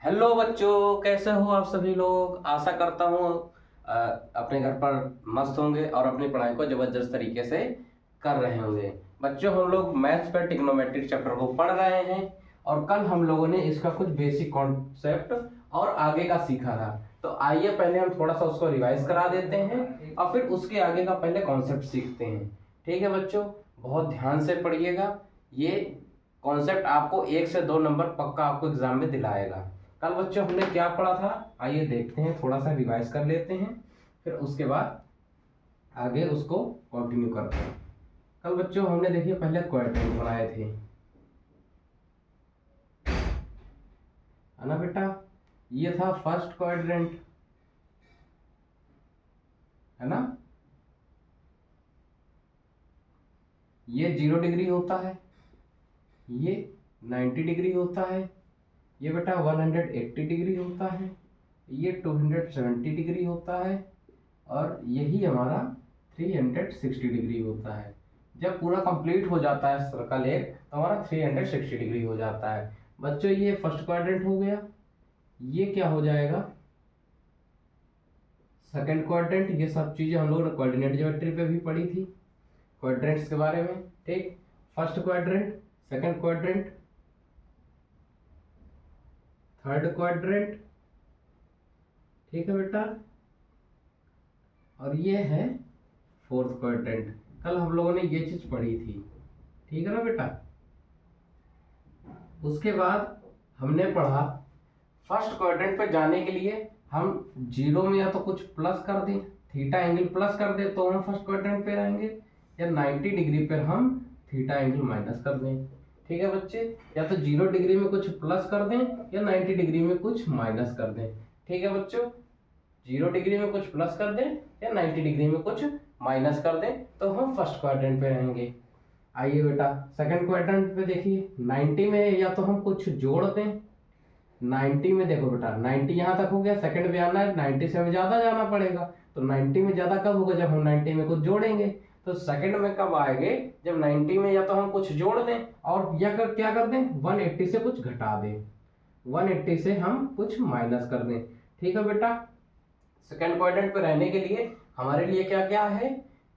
Hello बच्चों, कैसे हो आप सभी लोग। आशा करता हूँ अपने घर पर मस्त होंगे और अपनी पढ़ाई को जबरदस्त तरीके से कर रहे होंगे। बच्चों, हम लोग मैथ्स पर ट्रिग्नोमेट्रिक चैप्टर को पढ़ रहे हैं और कल हम लोगों ने इसका कुछ बेसिक कॉन्सेप्ट और आगे का सीखा था। तो आइए पहले हम थोड़ा सा उसको रिवाइज करा देते हैं और फिर उसके आगे का पहले कॉन्सेप्ट सीखते हैं। ठीक है बच्चों, बहुत ध्यान से पढ़िएगा। ये कॉन्सेप्ट आपको 1 से 2 नंबर पक्का आपको एग्जाम में दिलाएगा। कल बच्चों हमने क्या पढ़ा था, आइए देखते हैं, थोड़ा सा रिवाइज कर लेते हैं, फिर उसके बाद आगे उसको कंटिन्यू करते हैं। कल बच्चों हमने देखिए पहले क्वाड्रेंट बनाए थे, है ना बेटा। ये था फर्स्ट क्वाड्रेंट, है ना। ये 0 डिग्री होता है, ये 90 डिग्री होता है, ये बेटा 180 डिग्री होता है, ये 270 डिग्री होता है और यही हमारा 360 डिग्री होता है। जब पूरा कंप्लीट हो जाता है सर्कल एक, तो हमारा 360 डिग्री हो जाता है। बच्चों ये फर्स्ट क्वाड्रेंट हो गया। ये क्या हो जाएगा, सेकंड क्वाड्रेंट। ये सब चीजें हम लोग ने कोऑर्डिनेट ज्योमेट्री पे भी पढ़ी थी, क्वाड्रेंट्स के बारे में। ठीक, first quadrant, second quadrant, third quadrant, ठीक है बेटा, और ये है फोर्थ क्वाड्रेंट। कल हम लोगों ने ये चीज पढ़ी थी, ठीक है ना बेटा। उसके बाद हमने पढ़ा फर्स्ट क्वाड्रेंट पे जाने के लिए हम जीरो में या तो कुछ प्लस कर दें, थीटा एंगल प्लस कर दें तो हम फर्स्ट क्वाड्रेंट पे रहेंगे, या 90 डिग्री पर हम थीटा एंगल माइनस कर दें। ठीक है बच्चे, या तो 0 डिग्री में कुछ प्लस कर दें या 90 डिग्री में कुछ माइनस कर दें। ठीक है बच्चों, 0 डिग्री में कुछ प्लस कर दें या 90 डिग्री में कुछ माइनस कर दें तो हम फर्स्ट क्वाड्रेंट पे रहेंगे। आइए बेटा सेकंड क्वाड्रेंट पे देखिए, 90 में या तो हम कुछ जोड़ दें। 90 में देखो बेटा, 90 यहाँ तक हो गया, सेकंड में आना है, 90 से हमें ज्यादा जाना पड़ेगा। तो 90 में ज्यादा कब होगा, जब हम 90 में कुछ जोड़ेंगे। तो सेकंड में कब आएंगे, जब 90 में या तो हम कुछ जोड़ दें और या क्या कर दें, 180 से कुछ घटा दें, 180 से हम कुछ माइनस कर दें। ठीक है बेटा, सेकंड क्वाड्रेंट पे रहने के लिए हमारे लिए क्या क्या है,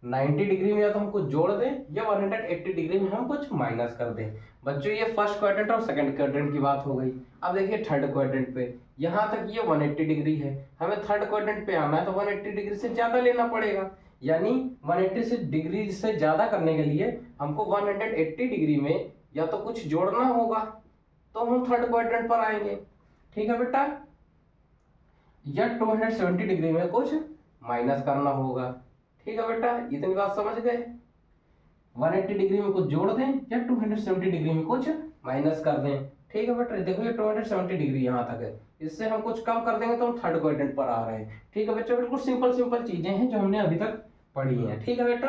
90 डिग्री में या तो हम कुछ जोड़ दें या 180 डिग्री में हम कुछ माइनस कर दें। बच्चों ये फर्स्ट क्वाड्रेंट और सेकंड क्वाड्रेंट की बात हो गई। अब देखिए थर्ड क्वाड्रेंट पे, यहाँ तक ये 180 डिग्री है, हमें थर्ड क्वाड्रेंट पे आना है तो 180 डिग्री से ज्यादा लेना पड़ेगा। यानी 180 से डिग्री से ज्यादा करने के लिए हमको 180 डिग्री में या तो कुछ जोड़ना होगा, तो हम थर्ड क्वाड्रेंट पर आएंगे। ठीक है बेटा, या 270 डिग्री में कुछ माइनस करना होगा। ठीक है बेटा, इतनी बात समझ गए। 180 डिग्री में कुछ जोड़ दें या 270 डिग्री में कुछ माइनस कर दें। ठीक है बेटा, देखो ये 270 डिग्री यहाँ तक है, इससे हम कुछ कम कर देंगे तो हम थर्ड क्वाड्रेंट पर आ रहे हैं। ठीक है बच्चों, बिल्कुल सिंपल सिंपल चीजें हैं जो हमने अभी तक पढ़ी हैं। ठीक है बेटा,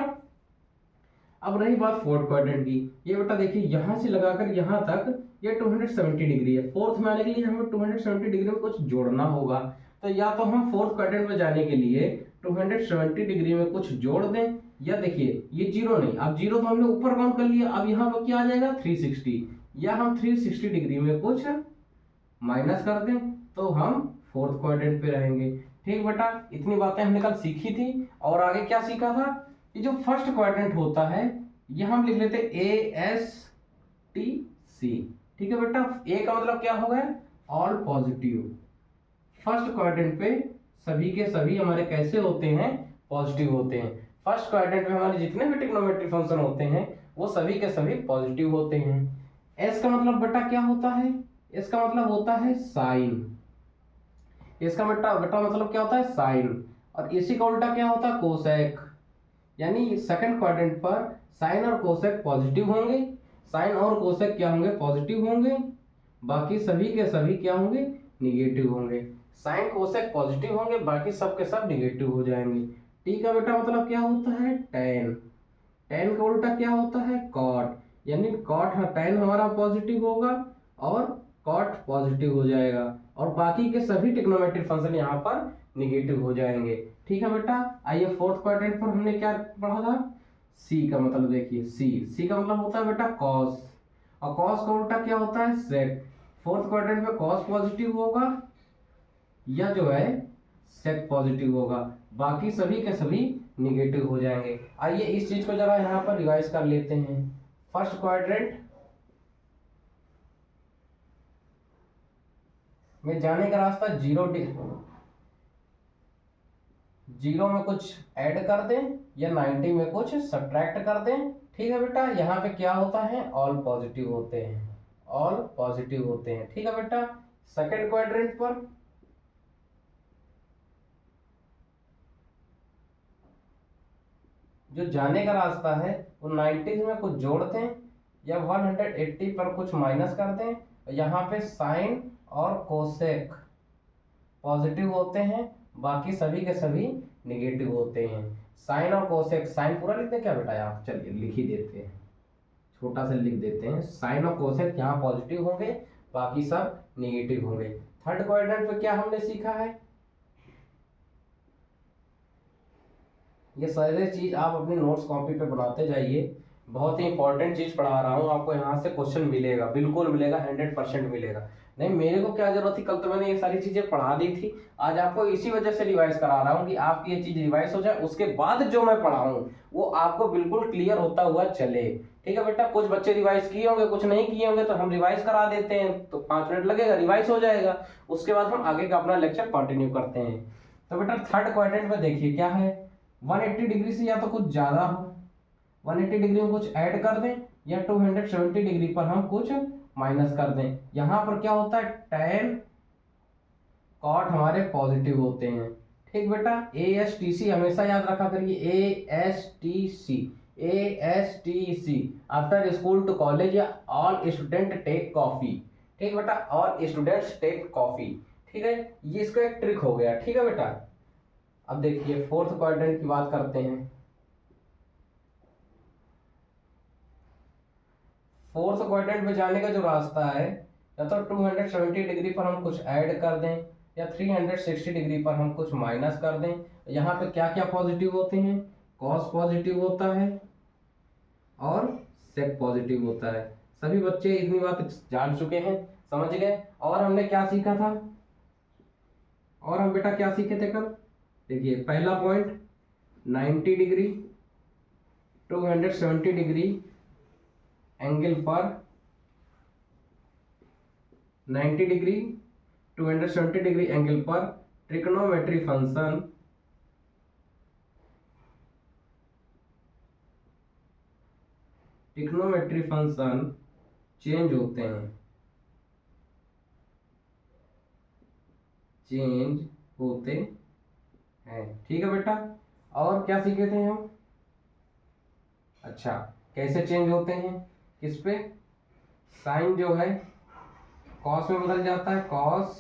अब रही बात फोर्थ क्वाड्रेंट की। ये बेटा देखिए यहाँ से लगाकर यहाँ तक ये 270 डिग्री है, फोर्थ में आने के लिए हमें 270 डिग्री में कुछ जोड़ना होगा। तो या तो हम फोर्थ क्वाड्रेंट में जाने के लिए 270 डिग्री में कुछ जोड़ दें, या देखिए ये जीरो नहीं, अब जीरो तो हमने ऊपर काउंट कर लिया, अब यहाँ पर क्या आ जाएगा 360, या हम 360 डिग्री में कुछ माइनस कर दें तो हम फोर्थ क्वाड्रेंट पे रहेंगे। ठीक बेटा, इतनी बातें हमने कल सीखी थी। और आगे क्या सीखा था, ये जो फर्स्ट क्वाड्रेंट होता है ये हम लिख लेते ASTC। ठीक है बेटा, ए का मतलब क्या हो गया, ऑल पॉजिटिव। फर्स्ट क्वाड्रेंट पे सभी के सभी हमारे कैसे होते हैं, पॉजिटिव होते हैं। फर्स्ट क्वाड्रेंट में हमारे जितने भी ट्रिग्नोमेट्रिक फंक्शन होते हैं वो सभी के सभी पॉजिटिव होते हैं। एस का मतलब बेटा क्या होता है, इसका मतलब होता है साइन। इसका बेटा बेटा मतलब क्या होता है, साइन। और इसी का उल्टा क्या होता है, कोसेक। यानी सेकंड क्वाड्रेंट पर साइन और कोसेक पॉजिटिव होंगे, साइन और कोसेक क्या होंगे, पॉजिटिव होंगे, बाकी सभी के सभी क्या होंगे, निगेटिव होंगे। साइन कोसेक पॉजिटिव होंगे, बाकी सब के सब निगेटिव हो जाएंगे। टी का बेटा मतलब क्या होता है, टेन। टेन का उल्टा क्या होता है, कॉट। यानी कॉट, टेन हमारा पॉजिटिव होगा और कॉट पॉजिटिव हो जाएगा, और बाकी के सभी ट्रिग्नोमेट्रिक फंक्शन यहाँ पर निगेटिव हो जाएंगे। ठीक है बेटा, आइए फोर्थ क्वाड्रेंट पर हमने क्या पढ़ा था, सी का मतलब देखिए, सी का मतलब होता है बेटा कॉस, और कॉस का उल्टा क्या होता है, सेक। फोर्थ क्वाड्रेंट में कॉस पॉजिटिव होगा या जो है सेक पॉजिटिव होगा, बाकी सभी के सभी निगेटिव हो जाएंगे। आइए इस चीज को जरा यहाँ पर रिवाइज कर लेते हैं। फर्स्ट क्वाड्रेंट में जाने का रास्ता जीरो में कुछ ऐड कर दें या 90 में कुछ सब्ट्रैक्ट कर दें। ठीक है बेटा, यहाँ पे क्या होता है, ऑल पॉजिटिव होते हैं, ऑल पॉजिटिव होते हैं। ठीक है बेटा, सेकंड क्वाड्रेंट पर जो जाने का रास्ता है वो 90 में कुछ जोड़ दें या 180 पर कुछ माइनस कर दें। यहाँ पे साइन और कोसेक पॉजिटिव होते हैं, बाकी सभी के सभी निगेटिव होते हैं। साइन और कोसेक, साइन पूरा लिख दें क्या बेटा, यहाँ चलिए लिख ही देते हैं, छोटा सा लिख देते हैं। साइन और कोसेक यहाँ पॉजिटिव होंगे, बाकी सब निगेटिव होंगे। थर्ड क्वाड्रेंट पे क्या हमने सीखा है, ये सारी चीज आप अपने नोट्स कॉपी पे बनाते जाइए। बहुत ही इंपॉर्टेंट चीज पढ़ा रहा हूँ आपको, यहाँ से क्वेश्चन मिलेगा, बिल्कुल मिलेगा, 100% मिलेगा। नहीं मेरे को क्या जरूरत थी, कल तो मैंने ये सारी चीजें पढ़ा दी थी, आज आपको इसी वजह से रिवाइज करा रहा हूँ कि आपकी ये चीज रिवाइज हो जाए, उसके बाद जो मैं पढ़ाऊँ वो आपको बिल्कुल क्लियर होता हुआ चले। ठीक है बेटा, कुछ बच्चे रिवाइज किए होंगे, कुछ नहीं किए होंगे, तो हम रिवाइज करा देते हैं, तो 5 मिनट लगेगा, रिवाइज हो जाएगा, उसके बाद हम आगे का अपना लेक्चर कंटिन्यू करते हैं। तो बेटा थर्ड क्वाड्रेंट में देखिए क्या है, 180 डिग्री से या तो कुछ ज्यादा हो, 180 डिग्री में कुछ ऐड कर दें या 270 डिग्री पर हम कुछ माइनस कर दें। यहां पर क्या होता है, टैन कॉट हमारे पॉजिटिव होते हैं। ठीक बेटा, ASTC हमेशा याद रखा करिए, ASTC after school to college या ऑल स्टूडेंट टेक कॉफी। ठीक बेटा, ऑल स्टूडेंट्स टेक कॉफी। ठीक है, ये इसका एक ट्रिक हो गया। ठीक है बेटा, अब देखिए फोर्थ क्वाड्रेंट की बात करते हैं। फोर्थ क्वाड्रेंट में जाने का जो रास्ता है, या तो 270 डिग्री पर हम कुछ ऐड कर दें या 360 डिग्री पर हम कुछ माइनस कर दें। यहाँ पे क्या क्या पॉजिटिव होते हैं, कॉस पॉजिटिव होता है और सेक पॉजिटिव होता है। सभी बच्चे इतनी बात जान चुके हैं, समझ गए। और हमने क्या सीखा था, और हम बेटा क्या सीखे थे कल, देखिए पहला पॉइंट 90 डिग्री 270 डिग्री एंगल पर 90 डिग्री 270 डिग्री एंगल पर ट्रिग्नोमेट्री फंक्शन चेंज होते हैं, चेंज होते हैं। ठीक है बेटा, और क्या सीखे थे हम, अच्छा कैसे चेंज होते हैं, किस पे, साइन जो है कॉस में बदल जाता है, कॉस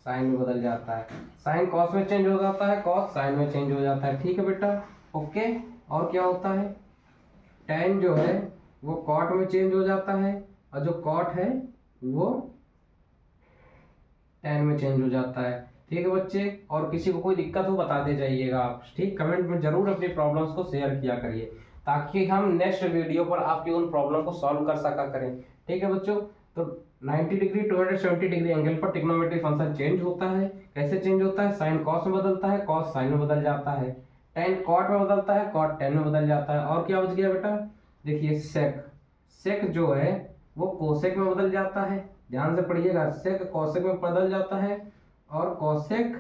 साइन में बदल जाता है, साइन कॉस में चेंज हो जाता है, कॉस साइन में चेंज हो जाता है। ठीक है बेटा, ओके। और क्या होता है, टैन जो है वो कॉट में चेंज हो जाता है और जो कॉट है वो टैन में चेंज हो जाता है। ठीक है बच्चे, और किसी को कोई दिक्कत हो बताते जाइएगा आप, ठीक, कमेंट में जरूर अपनी प्रॉब्लम्स को शेयर किया करिए ताकि हम नेक्स्ट वीडियो पर आपकी उन प्रॉब्लम को सॉल्व कर सका करें। ठीक है बच्चों, तो 90 डिग्री 270 डिग्री एंगल पर ट्रिग्नोमेट्रिक फंक्शन चेंज होता है। कैसे चेंज होता है, साइन कॉस में बदलता है, कॉस साइन में बदल जाता है, टैन कॉट में बदलता है, कॉट टैन में बदल जाता है। और क्या बच गया बेटा, देखिए सेक, सेक जो है वो कोसेक में बदल जाता है, ध्यान से पढ़िएगा, सेक कोसेक में बदल जाता है और कोसेक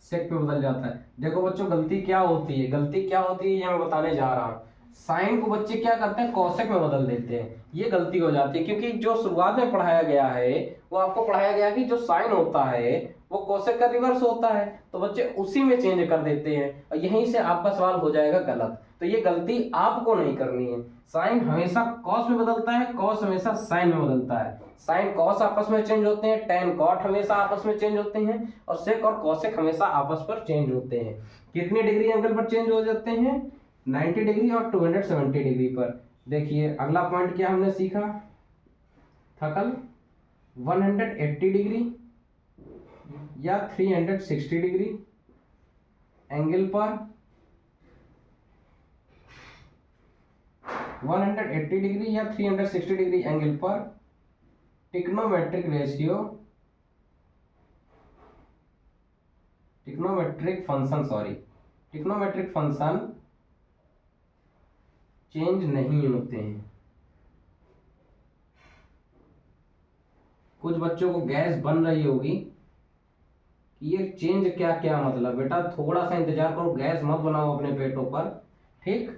सेक पे बदल जाता है। देखो बच्चों गलती क्या होती है, गलती क्या होती है ये मैं बताने जा रहा हूँ। साइन को बच्चे क्या करते हैं, कोसेक में बदल देते हैं, ये गलती हो जाती है क्योंकि जो शुरुआत में पढ़ाया गया है वो आपको पढ़ाया गया कि जो साइन होता है वो कोसेक का रिवर्स होता है, तो बच्चे उसी में चेंज कर देते हैं और यहीं से आपका सवाल हो जाएगा गलत। तो ये गलती आपको नहीं करनी है। साइन हमेशा कॉस में बदलता है, कॉस हमेशा साइन में बदलता है, साइन कॉस आपस में चेंज होते हैं, टैन कॉट हमेशा आपस में चेंज होते हैं और सेक और कॉसेक हमेशा आपस पर चेंज होते हैं। कितनी डिग्री एंगल पर चेंज हो जाते हैं, 90 डिग्री और 270 डिग्री पर। देखिए अगला पॉइंट क्या हमने सीखा था कल, 180 डिग्री या 360 डिग्री एंगल पर 180 डिग्री या 360 डिग्री एंगल पर ट्रिग्नोमेट्रिक फंक्शन चेंज नहीं होते हैं। कुछ बच्चों को गैस बन रही होगी कि ये चेंज क्या क्या मतलब। बेटा थोड़ा सा इंतजार करो, गैस मत बनाओ अपने पेटों पर, ठीक।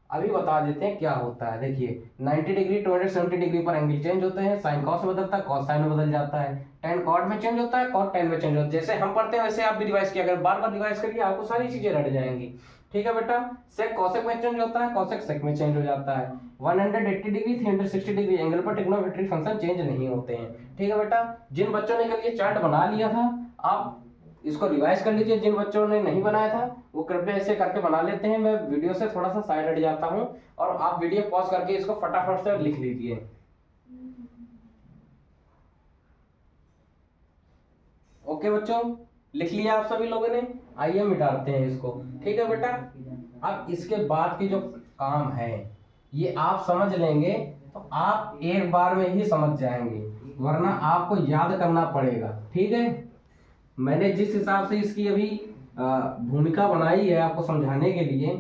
अभी बता देते हैं क्या होता है। देखिए 90 डिग्री 270 डिग्री पर एंगल चेंज होते हैं। साइन कॉस में बदलता है, कॉस साइन में बदल जाता है। टेन कॉट में चेंज होता है, कॉट टेन में चेंज होता है। जैसे हम पढ़ते हैं वैसे आप भी रिवाइज किया, अगर बार बार रिवाइज करिए आपको सारी चीजें रट जाएंगी, ठीक है बेटा। सेक कॉसेक में चेंज होता है, कॉसेक सेक में चेंज हो जाता है। 180 डिग्री 360 डिग्री एंगल पर ट्रिग्नोमेट्रिक फंक्शन चेंज नहीं होते हैं, ठीक है बेटा। जिन बच्चों ने कल ये चार्ट बना लिया था आप इसको रिवाइज कर लीजिए, जिन बच्चों ने नहीं बनाया था वो कृपया ऐसे करके बना लेते हैं। मैं वीडियो से थोड़ा सा साइड हट जाता हूं और आप वीडियो पॉज करके इसको फटाफट से लिख लीजिए। ओके बच्चों, लिख लिया आप सभी लोगों ने। आइए मिटाते हैं इसको, ठीक है बेटा। अब इसके बाद की जो काम है ये आप समझ लेंगे तो आप एक बार में ही समझ जाएंगे, वरना आपको याद करना पड़ेगा, ठीक है। मैंने जिस हिसाब से इसकी अभी भूमिका बनाई है आपको समझाने के लिए,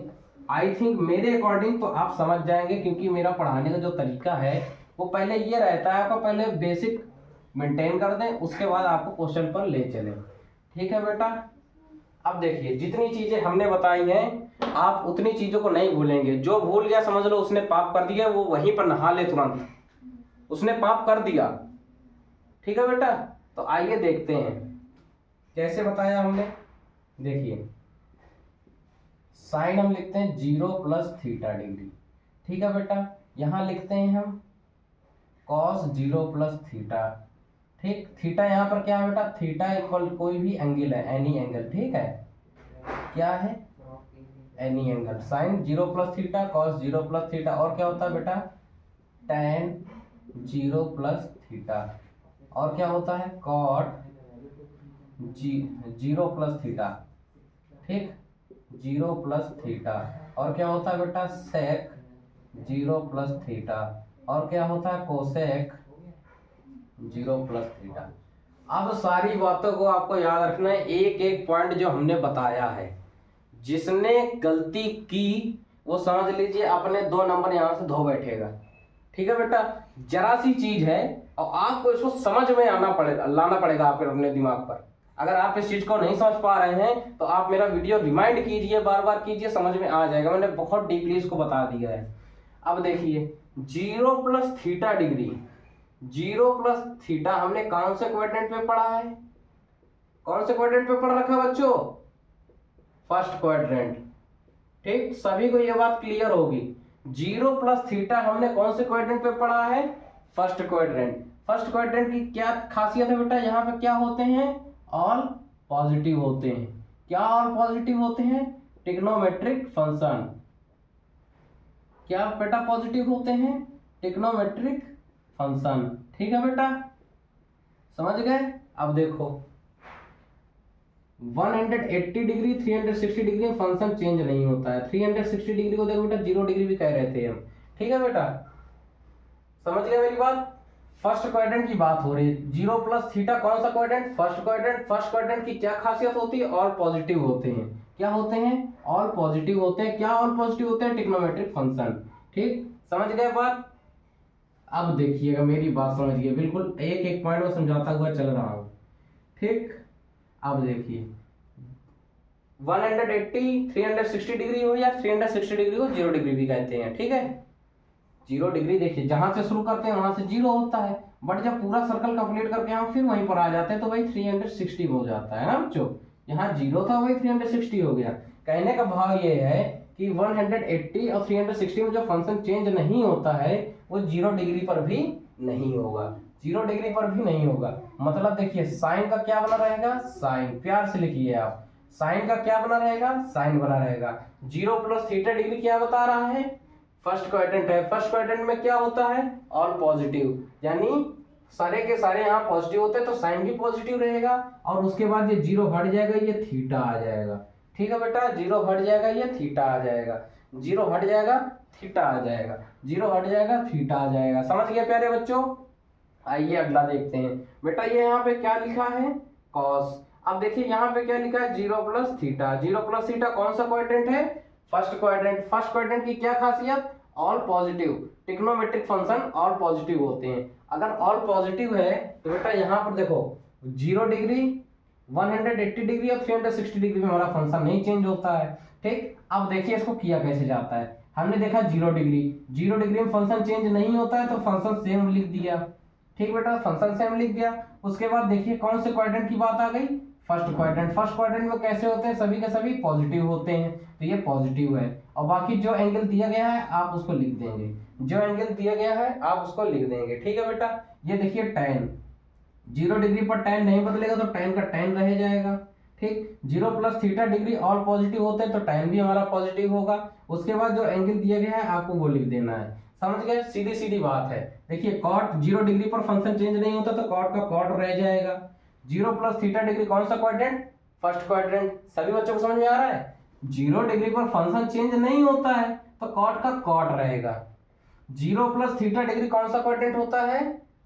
आई थिंक मेरे अकॉर्डिंग तो आप समझ जाएंगे, क्योंकि मेरा पढ़ाने का जो तरीका है वो पहले ये रहता है, आपको पहले बेसिक मेंटेन कर दें, उसके बाद आपको क्वेश्चन पर ले चले, ठीक है बेटा। अब देखिए जितनी चीजें हमने बताई हैं आप उतनी चीजों को नहीं भूलेंगे। जो भूल गया समझ लो उसने पाप कर दिया, वो वहीं पर नहा ले तुरंत, उसने पाप कर दिया, ठीक है बेटा। तो आइए देखते हैं कैसे बताया हमने। देखिए साइन हम लिखते हैं 0 प्लस थीटा डिग्री, ठीक है बेटा। यहां लिखते हैं हम कॉस 0 प्लस थीटा, ठीक। थीटा यहाँ पर क्या है बेटा, थीटा इक्वल कोई भी एंगल है, एनी एंगल, ठीक है। क्या है, any angle. Sine 0 plus theta, cos 0 plus theta, और क्या होता है बेटा, tan 0 प्लस थीटा, और क्या होता है कॉट 0 प्लस थीटा, ठीक, 0 प्लस थीटा, और क्या होता है बेटा सेक 0 प्लस थीटा, और क्या होता है कोसेक 0 प्लस थीटा। अब सारी बातों को आपको याद रखना है, एक एक पॉइंट जो हमने बताया है। जिसने गलती की वो समझ लीजिए अपने 2 नंबर यहां से धो बैठेगा, ठीक है बेटा। जरा सी चीज है और आपको इसको समझ में आना पड़ेगा, लाना पड़ेगा आपके अपने दिमाग पर। अगर आप इस चीज को नहीं समझ पा रहे हैं तो आप मेरा वीडियो रिमाइंड कीजिए, बार बार कीजिए, समझ में आ जाएगा। मैंने बहुत डीपली इसको बता दिया है। अब देखिए 0 plus theta degree, 0 plus theta हमने कौन से क्वाड्रेंट पे पढ़ा है, कौन से क्वाड्रेंट पे पढ़ रखा बच्चों, फर्स्ट क्वाड्रेंट, ठीक। सभी को यह बात क्लियर होगी। 0 प्लस थीटा हमने कौन से क्वाड्रेंट पे पढ़ा है, फर्स्ट क्वाड्रेंट। फर्स्ट क्वाड्रेंट की क्या खासियत है बेटा, यहाँ पे क्या होते हैं, ऑल पॉजिटिव होते हैं। क्या ऑल पॉजिटिव होते हैं, ट्रिग्नोमेट्रिक फंक्शन। क्या बेटा पॉजिटिव होते हैं, ट्रिग्नोमेट्रिक फंक्शन, ठीक है बेटा, समझ गए। अब देखो 180 डिग्री 360 डिग्री फंक्शन चेंज नहीं होता है। 360 डिग्री को देखो बेटा 0 डिग्री भी कह रहे थे हम, ठीक है बेटा, समझ गए मेरी बात। फर्स्ट क्वाड्रेंट की बात हो रही है। 0 प्लस थीटा कौन सा quadrant, first quadrant. First quadrant की क्या खासियत होती है, ऑल पॉजिटिव होते हैं। क्या होते हैं, ऑल पॉजिटिव होते हैं। क्या ऑल पॉजिटिव होते हैं, ट्रिग्नोमेट्रिक फंक्शन, ठीक, समझ गए बात। अब देखिएगा मेरी बात समझिए, बिल्कुल एक एक पॉइंट में समझाता हुआ चल रहा हूं, ठीक। अब देखिए 180 360 डिग्री हो या 360 डिग्री को 0 डिग्री भी कहते हैं, ठीक है। 0 डिग्री देखिए जहां से शुरू करते हैं वहां से 0 होता है, बट जब पूरा सर्कल कंप्लीट करके हम फिर वहीं पर आ जाते हैं तो भाई 360 हो जाता है ना बच्चों। यहाँ 0 था वही 360 हो गया। कहने का भाव ये है कि 180 और 360 में जो फंक्शन चेंज नहीं होता है वो 0 डिग्री पर भी नहीं होगा, 0 डिग्री पर भी नहीं होगा। मतलब देखिए साइन का क्या बना रहेगा, साइन, प्यार से लिखिए आप, साइन का क्या बना रहेगा, साइन बना रहेगा। 0 प्लस थीटा डिग्री क्या बता रहा है, फर्स्ट क्वाड्रेंट है। फर्स्ट क्वाड्रेंट में क्या होता है, ऑल पॉजिटिव, यानी सारे के सारे यहाँ पॉजिटिव होते हैं तो साइन भी पॉजिटिव रहेगा। और उसके बाद ये 0 हट जाएगा, ये थीटा आ जाएगा, ठीक है बेटा। 0 हट जाएगा, ये थीटा आ जाएगा, 0 हट जाएगा, थीटा आ जाएगा, 0 हट जाएगा थीटा आ जाएगा। समझ गए प्यारे बच्चों? आइए अगला देखते हैं। बेटा ये यहाँ पे क्या लिखा है, कॉस। अब देखिए यहाँ पे क्या लिखा है, 0 प्लस थीटा। 0 प्लस थीटा कौन सा क्वाड्रेंट है, फर्स्ट क्वाड्रेंट। फर्स्ट क्वाड्रेंट की क्या खासियत, all positive. Trigonometric function all positive होते हैं। अगर ऑल पॉजिटिव है तो बेटा यहाँ पर देखो 0 डिग्री, 180 डिग्री और 360 डिग्री में हमारा फंक्शन नहीं चेंज होता है। ठीक, अब देखिए इसको किया कैसे जाता है। हमने देखा 0 डिग्री, 0 डिग्री में फंक्शन चेंज नहीं होता है तो फंक्शन सेम लिख दिया। ठीक बेटा, फंक्शन सेम लिख दिया। उसके बाद देखिए कौन से क्वाड्रेंट की बात आ गई, फर्स्ट क्वाड्रेंट। फर्स्ट क्वाड्रेंट में कैसे होते हैं, सभी के सभी पॉजिटिव होते हैं, तो ये पॉजिटिव है। और बाकी जो एंगल दिया गया है आप उसको लिख देंगे, जो एंगल दिया गया है आप उसको लिख देंगे। ठीक है बेटा, ये देखिए tan, 0 डिग्री पर tan नहीं बदलेगा तो tan का tan रह जाएगा। ठीक, 0 plus theta degree all positive होते हैं तो tan भी हमारा पॉजिटिव होगा। उसके बाद जो एंगल दिया गया है आपको वो लिख देना है। समझ गए, सीधी सीधी बात है। देखिए cot 0 डिग्री पर फंक्शन चेंज नहीं होता तो cot का cot रह जाएगा। 0 प्लस थीटा डिग्री कौन सा क्वाड्रेंट, फर्स्ट क्वाड्रेंट। सभी बच्चों को समझ में आ रहा है, 0 डिग्री पर फंक्शन चेंज नहीं होता है तो cot का cot रहेगा। 0 प्लस थीटा डिग्री कौन सा क्वाड्रेंट होता है,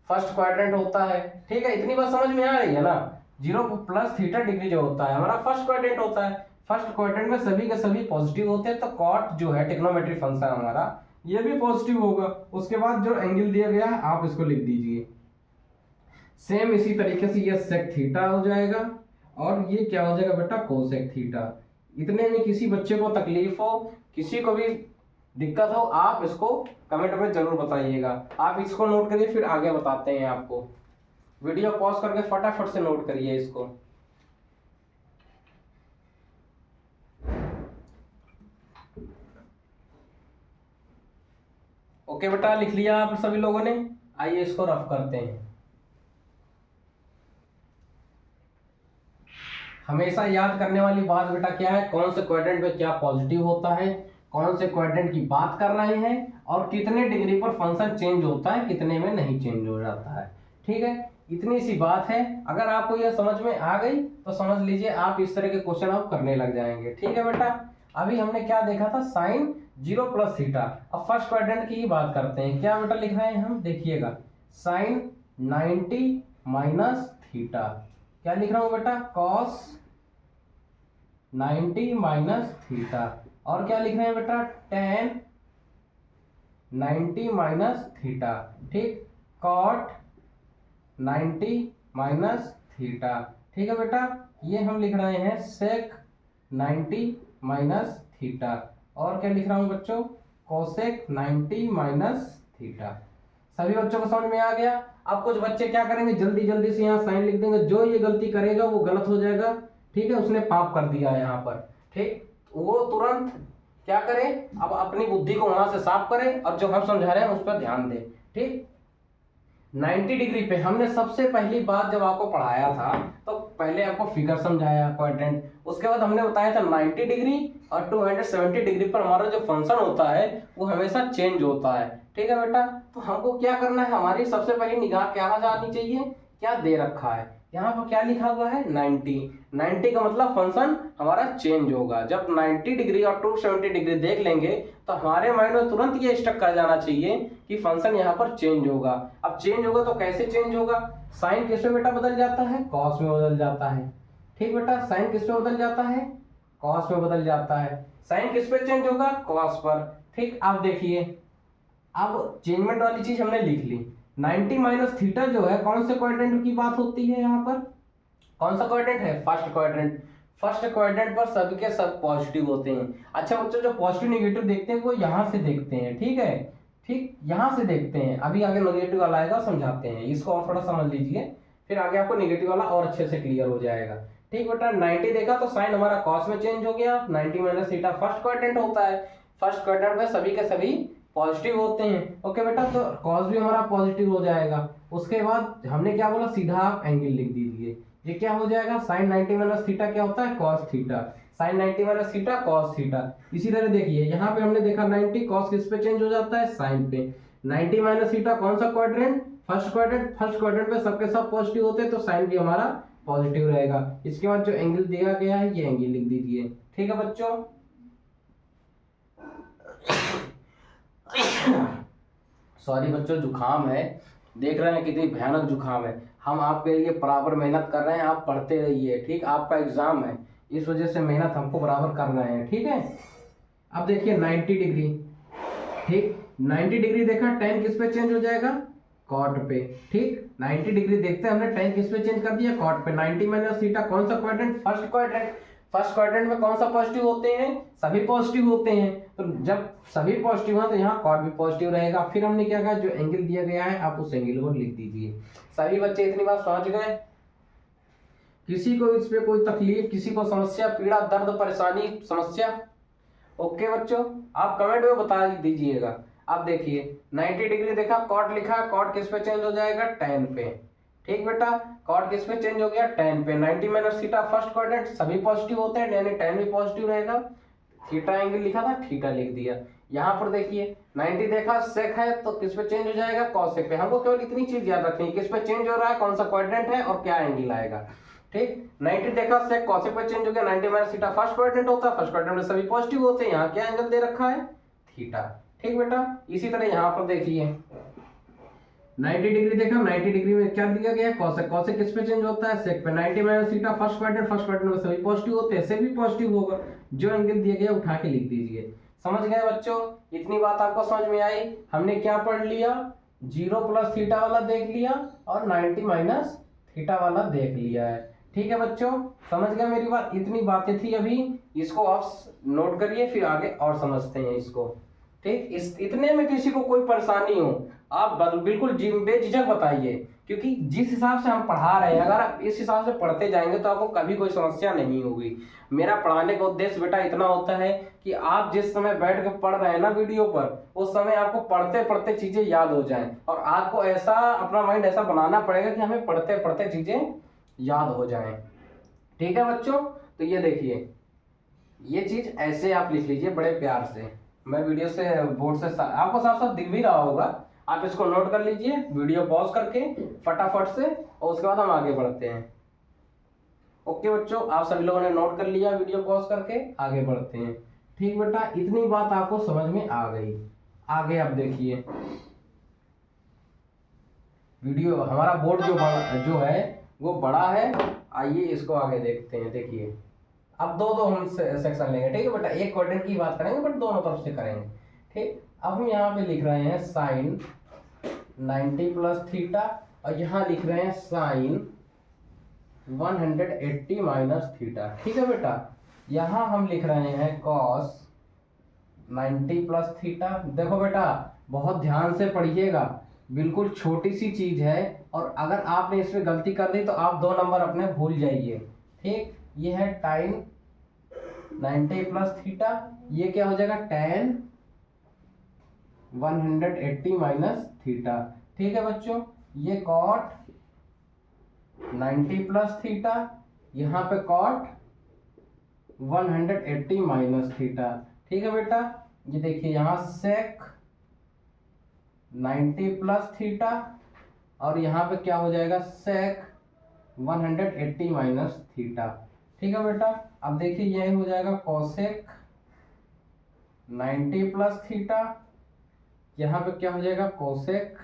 फर्स्ट क्वाड्रेंट होता है। ठीक है, इतनी बात समझ में आ रही है ना। 0 प्लस थीटा डिग्री जो होता है हमारा फर्स्ट क्वाड्रेंट होता है। फर्स्ट क्वाड्रेंट में सभी के सभी पॉजिटिव होते हैं तो cot जो है ट्रिग्नोमेट्रिक फंक्शन हमारा ये भी पॉजिटिव होगा। उसके बाद जो एंगल दिया गया है आप इसको लिख दीजिए। सेम इसी तरीके से ये सेक थीटा हो जाएगा और ये क्या हो जाएगा बेटा, कोसेक थीटा। इतने में किसी बच्चे को तकलीफ हो, किसी को भी दिक्कत हो, आप इसको कमेंट में जरूर बताइएगा। आप इसको नोट करिए, फिर आगे बताते हैं आपको। वीडियो पॉज करके फटाफट से नोट करिए इसको। ओके बेटा, लिख लिया आप सभी लोगों ने। आइए इसको रफ करते हैं। हमेशा याद करने वाली बात बेटा क्या है, कौन से क्वाड्रेंट में क्या पॉजिटिव होता है, कौन से क्वाड्रेंट की बात कर रहे हैं और कितने डिग्री पर फंक्शन चेंज होता है, कितने में नहीं चेंज हो जाता है। ठीक है, इतनी सी बात है। अगर आपको यह समझ में आ गई तो समझ लीजिए आप इस तरह के क्वेश्चन आप करने लग जाएंगे। ठीक है बेटा, अभी हमने क्या देखा था, साइन 0 प्लस थीटा। अब फर्स्ट क्वाड्रेंट की ही बात करते हैं। क्या बेटा लिख रहे हैं हम, देखिएगा साइन 90 माइनस थीटा। क्या लिख रहा हूं बेटा, कॉस 90 माइनस थीटा। और क्या लिख रहे हैं बेटा, tan 90 माइनस थीटा। ठीक, cot 90 माइनस थीटा। ठीक है बेटा, ये हम लिख रहे हैं sec 90 माइनस थीटा। और क्या लिख रहा हूं बच्चों, cosec 90 माइनस थीटा। सभी बच्चों को समझ में आ गया। अब कुछ बच्चे क्या करेंगे, जल्दी जल्दी से यहाँ साइन लिख देंगे, जो ये गलती करेगा वो गलत हो जाएगा। ठीक है, उसने पाप कर दिया यहाँ पर। ठीक, वो तुरंत क्या करे, अब अपनी बुद्धि को वहां से साफ करे और जो हम समझा रहे हैं उस पर ध्यान दे। ठीक, 90 डिग्री पे हमने सबसे पहली बात जब आपको पढ़ाया था तो पहले आपको फिगर समझाया क्वाड्रेंट। उसके बाद हमने बताया था 90 डिग्री और 270 डिग्री पर हमारा जो फंक्शन होता है वो हमेशा चेंज होता है। ठीक है बेटा, तो हमको क्या करना है, हमारी सबसे पहली निगाह क्या जानी चाहिए, क्या दे रखा है यहाँ पर, क्या लिखा हुआ है 90। 90 का मतलब फंक्शन हमारा चेंज होगा। जब 90 डिग्री और 270 डिग्री देख लेंगे तो हमारे माइंड में तुरंत ये स्टक कर जाना चाहिए कि फंक्शन यहाँ पर चेंज होगा। अब चेंज होगा तो कैसे चेंज होगा, साइन किस में बेटा बदल जाता है, कॉस में बदल जाता है। ठीक बेटा, साइन किस में बदल जाता है, कॉस में बदल जाता है। साइन किस पे चेंज होगा, कॉस पर। ठीक, अब देखिए, अब चेंजमेंट वाली चीज हमने लिख ली। 90 माइनस थीटा जो है कौन से क्वाड्रेंट की बात होती है, यहाँ पर कौन सा क्वाड्रेंट है, फर्स्ट क्वाड्रेंट। फर्स्ट क्वाड्रेंट पर सब के सब पॉजिटिव होते हैं। अच्छा बच्चों, जो पॉजिटिव नेगेटिव देखते हैं वो यहाँ से देखते हैं। ठीक है, ठीक, यहाँ से देखते हैं। अभी आगे नेगेटिव वाला आएगा, समझाते हैं इसको, और थोड़ा समझ लीजिए, फिर आगे आपको नेगेटिव वाला और अच्छे से क्लियर हो जाएगा। ठीक बेटा, 90 देखा तो साइन हमारा कॉस में चेंज हो गया। 90 माइनस थीटा फर्स्ट क्वाड्रेंट होता है। फर्स्ट क्वाड्रेंट में सभी के सभी पॉजिटिव होते हैं। ओके बेटा, तो कॉस भी हमारा पॉजिटिव हो जाएगा। उसके बाद हमने क्या बोला, सीधा आप एंगल लिख दीजिए। ये क्या हो जाएगा, साइन 90 माइनस थीटा क्या होता है, cos theta. Sine 90 minus theta cos theta. इसी तरह देखिए यहाँ पे हमने देखा 90 कॉस किस पे चेंज हो जाता है, साइन पे। 90 माइनस थीटा कौन सा quadrant, first quadrant. First quadrant में सबके सब पॉजिटिव होते हैं तो साइन भी हमारा पॉजिटिव रहेगा। इसके बाद जो एंगल दिया गया है ये एंगल लिख दीजिए। ठीक है बच्चों, सॉरी बच्चों, जुकाम है, देख रहे हैं कितनी भयानक जुकाम है। हम आपके लिए बराबर मेहनत कर रहे हैं, आप पढ़ते रहिए, ठीक। आपका एग्जाम है, इस वजह से मेहनत हमको बराबर कर रहे हैं, ठीक है। अब देखिए 90 डिग्री, ठीक। 90 डिग्री देखा, tan किस पे चेंज हो जाएगा, कॉट पे, ठीक। 90 डिग्री देखते हैं हमने, tan किस पे चेंज कर दिया, कॉट पे। 90 माइनस थीटा कौन सा quadrant, first quadrant. First quadrant में कौन सा पॉजिटिव होते हैं, सभी पॉजिटिव होते हैं। तो जब सभी पॉजिटिव हो तो यहाँ कॉट भी पॉजिटिव रहेगा। फिर हमने क्या कहा, जो एंगल दिया गया है आप उस एंगल को लिख दीजिए। सभी बच्चे इतनी बात समझ गए। किसी को इस पे कोई तकलीफ, किसी को समस्या, पीड़ा, दर्द, परेशानी, समस्या? ओके बच्चों, आप कमेंट में बता दीजिएगा। अब देखिए 90 डिग्री देखा, कॉट लिखा, कॉट किस पे चेंज हो जाएगा, tan पे, ठीक बेटा। कॉट किस पे चेंज हो गया, tan पे। 90 माइनस थीटा फर्स्ट क्वाड्रेंट, सभी पॉजिटिव होते हैं, यानी tan भी पॉजिटिव रहेगा। थीटा एंगल लिखा था, थीटा लिख दिया। यहाँ पर देखिए 90 देखा, सेक है, तो किस पे चेंज हो जाएगा, कॉसेक पे। हमको केवल इतनी चीज याद रखनी है, किस पे चेंज हो रहा है, कौन सा क्वाड्रेंट है और क्या एंगल आएगा, ठीक। 90 देखा, सेक कॉसेक पे चेंज हो गया। 90 माइनस थीटा फर्स्ट क्वाड्रेंट होता है, फर्स्ट क्वाड्रेंट में सभी पॉजिटिव होते हैं, यहाँ क्या एंगल दे रखा है, थीटा, ठीक बेटा। इसी तरह यहाँ पर देखिए 90 डिग्री देखा, 90 डिग्री में क्या दिया गया, कॉसेक। कॉसेक किस पे चेंज होता है, सेक पे। 90 minus theta first quadrant, first quadrant में सभी पॉजिटिव होते हैं, सेक भी पॉजिटिव होगा। जो एंगल दिया गया उठा के लिख दीजिए। समझ गए बच्चों, इतनी बात आपको समझ में आई। हमने क्या पढ़ लिया, 0 प्लस थीटा वाला देख लिया और 90 माइनस थीटा वाला देख लिया है, ठीक है बच्चों। समझ गए मेरी बात, इतनी बातें थी अभी, इसको आप नोट करिए, फिर आगे और समझते हैं इसको, ठीक। इस इतने में किसी को कोई परेशानी हो आप बिल्कुल बेझिझक बताइए, क्योंकि जिस हिसाब से हम पढ़ा रहे हैं, अगर आप इस हिसाब से पढ़ते जाएंगे तो आपको कभी कोई समस्या नहीं होगी। मेरा पढ़ाने का उद्देश्य बेटा इतना होता है कि आप जिस समय बैठ कर पढ़ रहे हैं ना वीडियो पर, उस समय आपको पढ़ते पढ़ते चीजें याद हो जाएं, और आपको ऐसा अपना माइंड ऐसा बनाना पड़ेगा कि हमें पढ़ते पढ़ते चीजें याद हो जाएं, ठीक है बच्चों। तो ये देखिए, ये चीज ऐसे आप लिख लीजिए बड़े प्यार से। मैं वीडियो से बोर्ड से आपको साफ साफ दिख भी रहा होगा, आप इसको नोट कर लीजिए वीडियो पॉज करके फटाफट से, और उसके बाद हम आगे बढ़ते हैं। ओके बच्चों, आप सभी लोगों ने नोट कर लिया, वीडियो पॉज करके आगे बढ़ते हैं, ठीक बेटा। इतनी बात आपको समझ में आ गई। आगे आप देखिए, वीडियो हमारा बोर्ड जो है वो बड़ा है। आइए इसको आगे देखते हैं। देखिए अब दो हम सेक्शन लेंगे, ठीक है बेटा। एक क्वाड्रेंट की बात करेंगे बट दोनों तरफ से करेंगे, ठीक। अब हम यहाँ पे लिख रहे हैं साइन 90 प्लस थीटा, और यहाँ लिख रहे हैं साइन 180 माइनस थीटा, ठीक है बेटा। यहाँ हम लिख रहे हैं कॉस 90 प्लस थीटा। देखो बेटा बहुत ध्यान से पढ़िएगा, बिल्कुल छोटी सी चीज है, और अगर आपने इसमें गलती कर दी तो आप 2 नंबर अपने भूल जाइए, ठीक। ये है टाइन 90 प्लस थीटा, ये क्या हो जाएगा, tan 180 माइनस थीटा, ठीक है बच्चों। ये cot 90 प्लस थीटा, यहाँ पे cot 180 माइनस थीटा, ठीक है बेटा। ये देखिए यहाँ sec 90 प्लस थीटा, और यहाँ पे क्या हो जाएगा, sec 180 माइनस थीटा, ठीक है बेटा। अब देखिए यह हो जाएगा cosec 90 प्लस थीटा, यहाँ पे क्या हो जाएगा cosec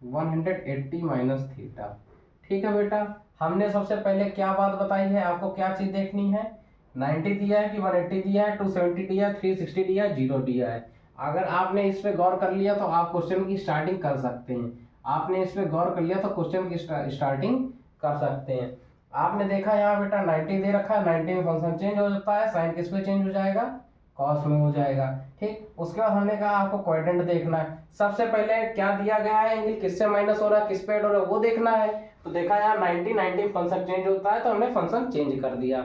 180 माइनस थीटा, ठीक है बेटा। हमने सबसे पहले क्या बात बताई है, आपको क्या चीज देखनी है, 90 दिया है कि 180 दिया है, 270 दिया है, 360 दिया है, 0 दिया है। अगर आपने इस पे गौर कर लिया तो आप क्वेश्चन की स्टार्टिंग कर सकते हैं। आपने इस पे गौर कर लिया तो क्वेश्चन की स्टार्टिंग कर सकते हैं। आपने देखा यहाँ बेटा 90 दे रखा है, 90 में फंक्शन चेंज हो जाता है, साइन किस पे चेंज हो जाएगा, कॉस में हो जाएगा, ठीक। उसके बाद हमने कहा आपको क्वाड्रेंट देखना है। सबसे पहले क्या दिया गया है, एंगल किससे माइनस हो रहा है, किस पे ऐड हो रहा है वो देखना है। तो देखा यहाँ 90 फंक्शन चेंज होता है तो हमने फंक्शन चेंज कर दिया।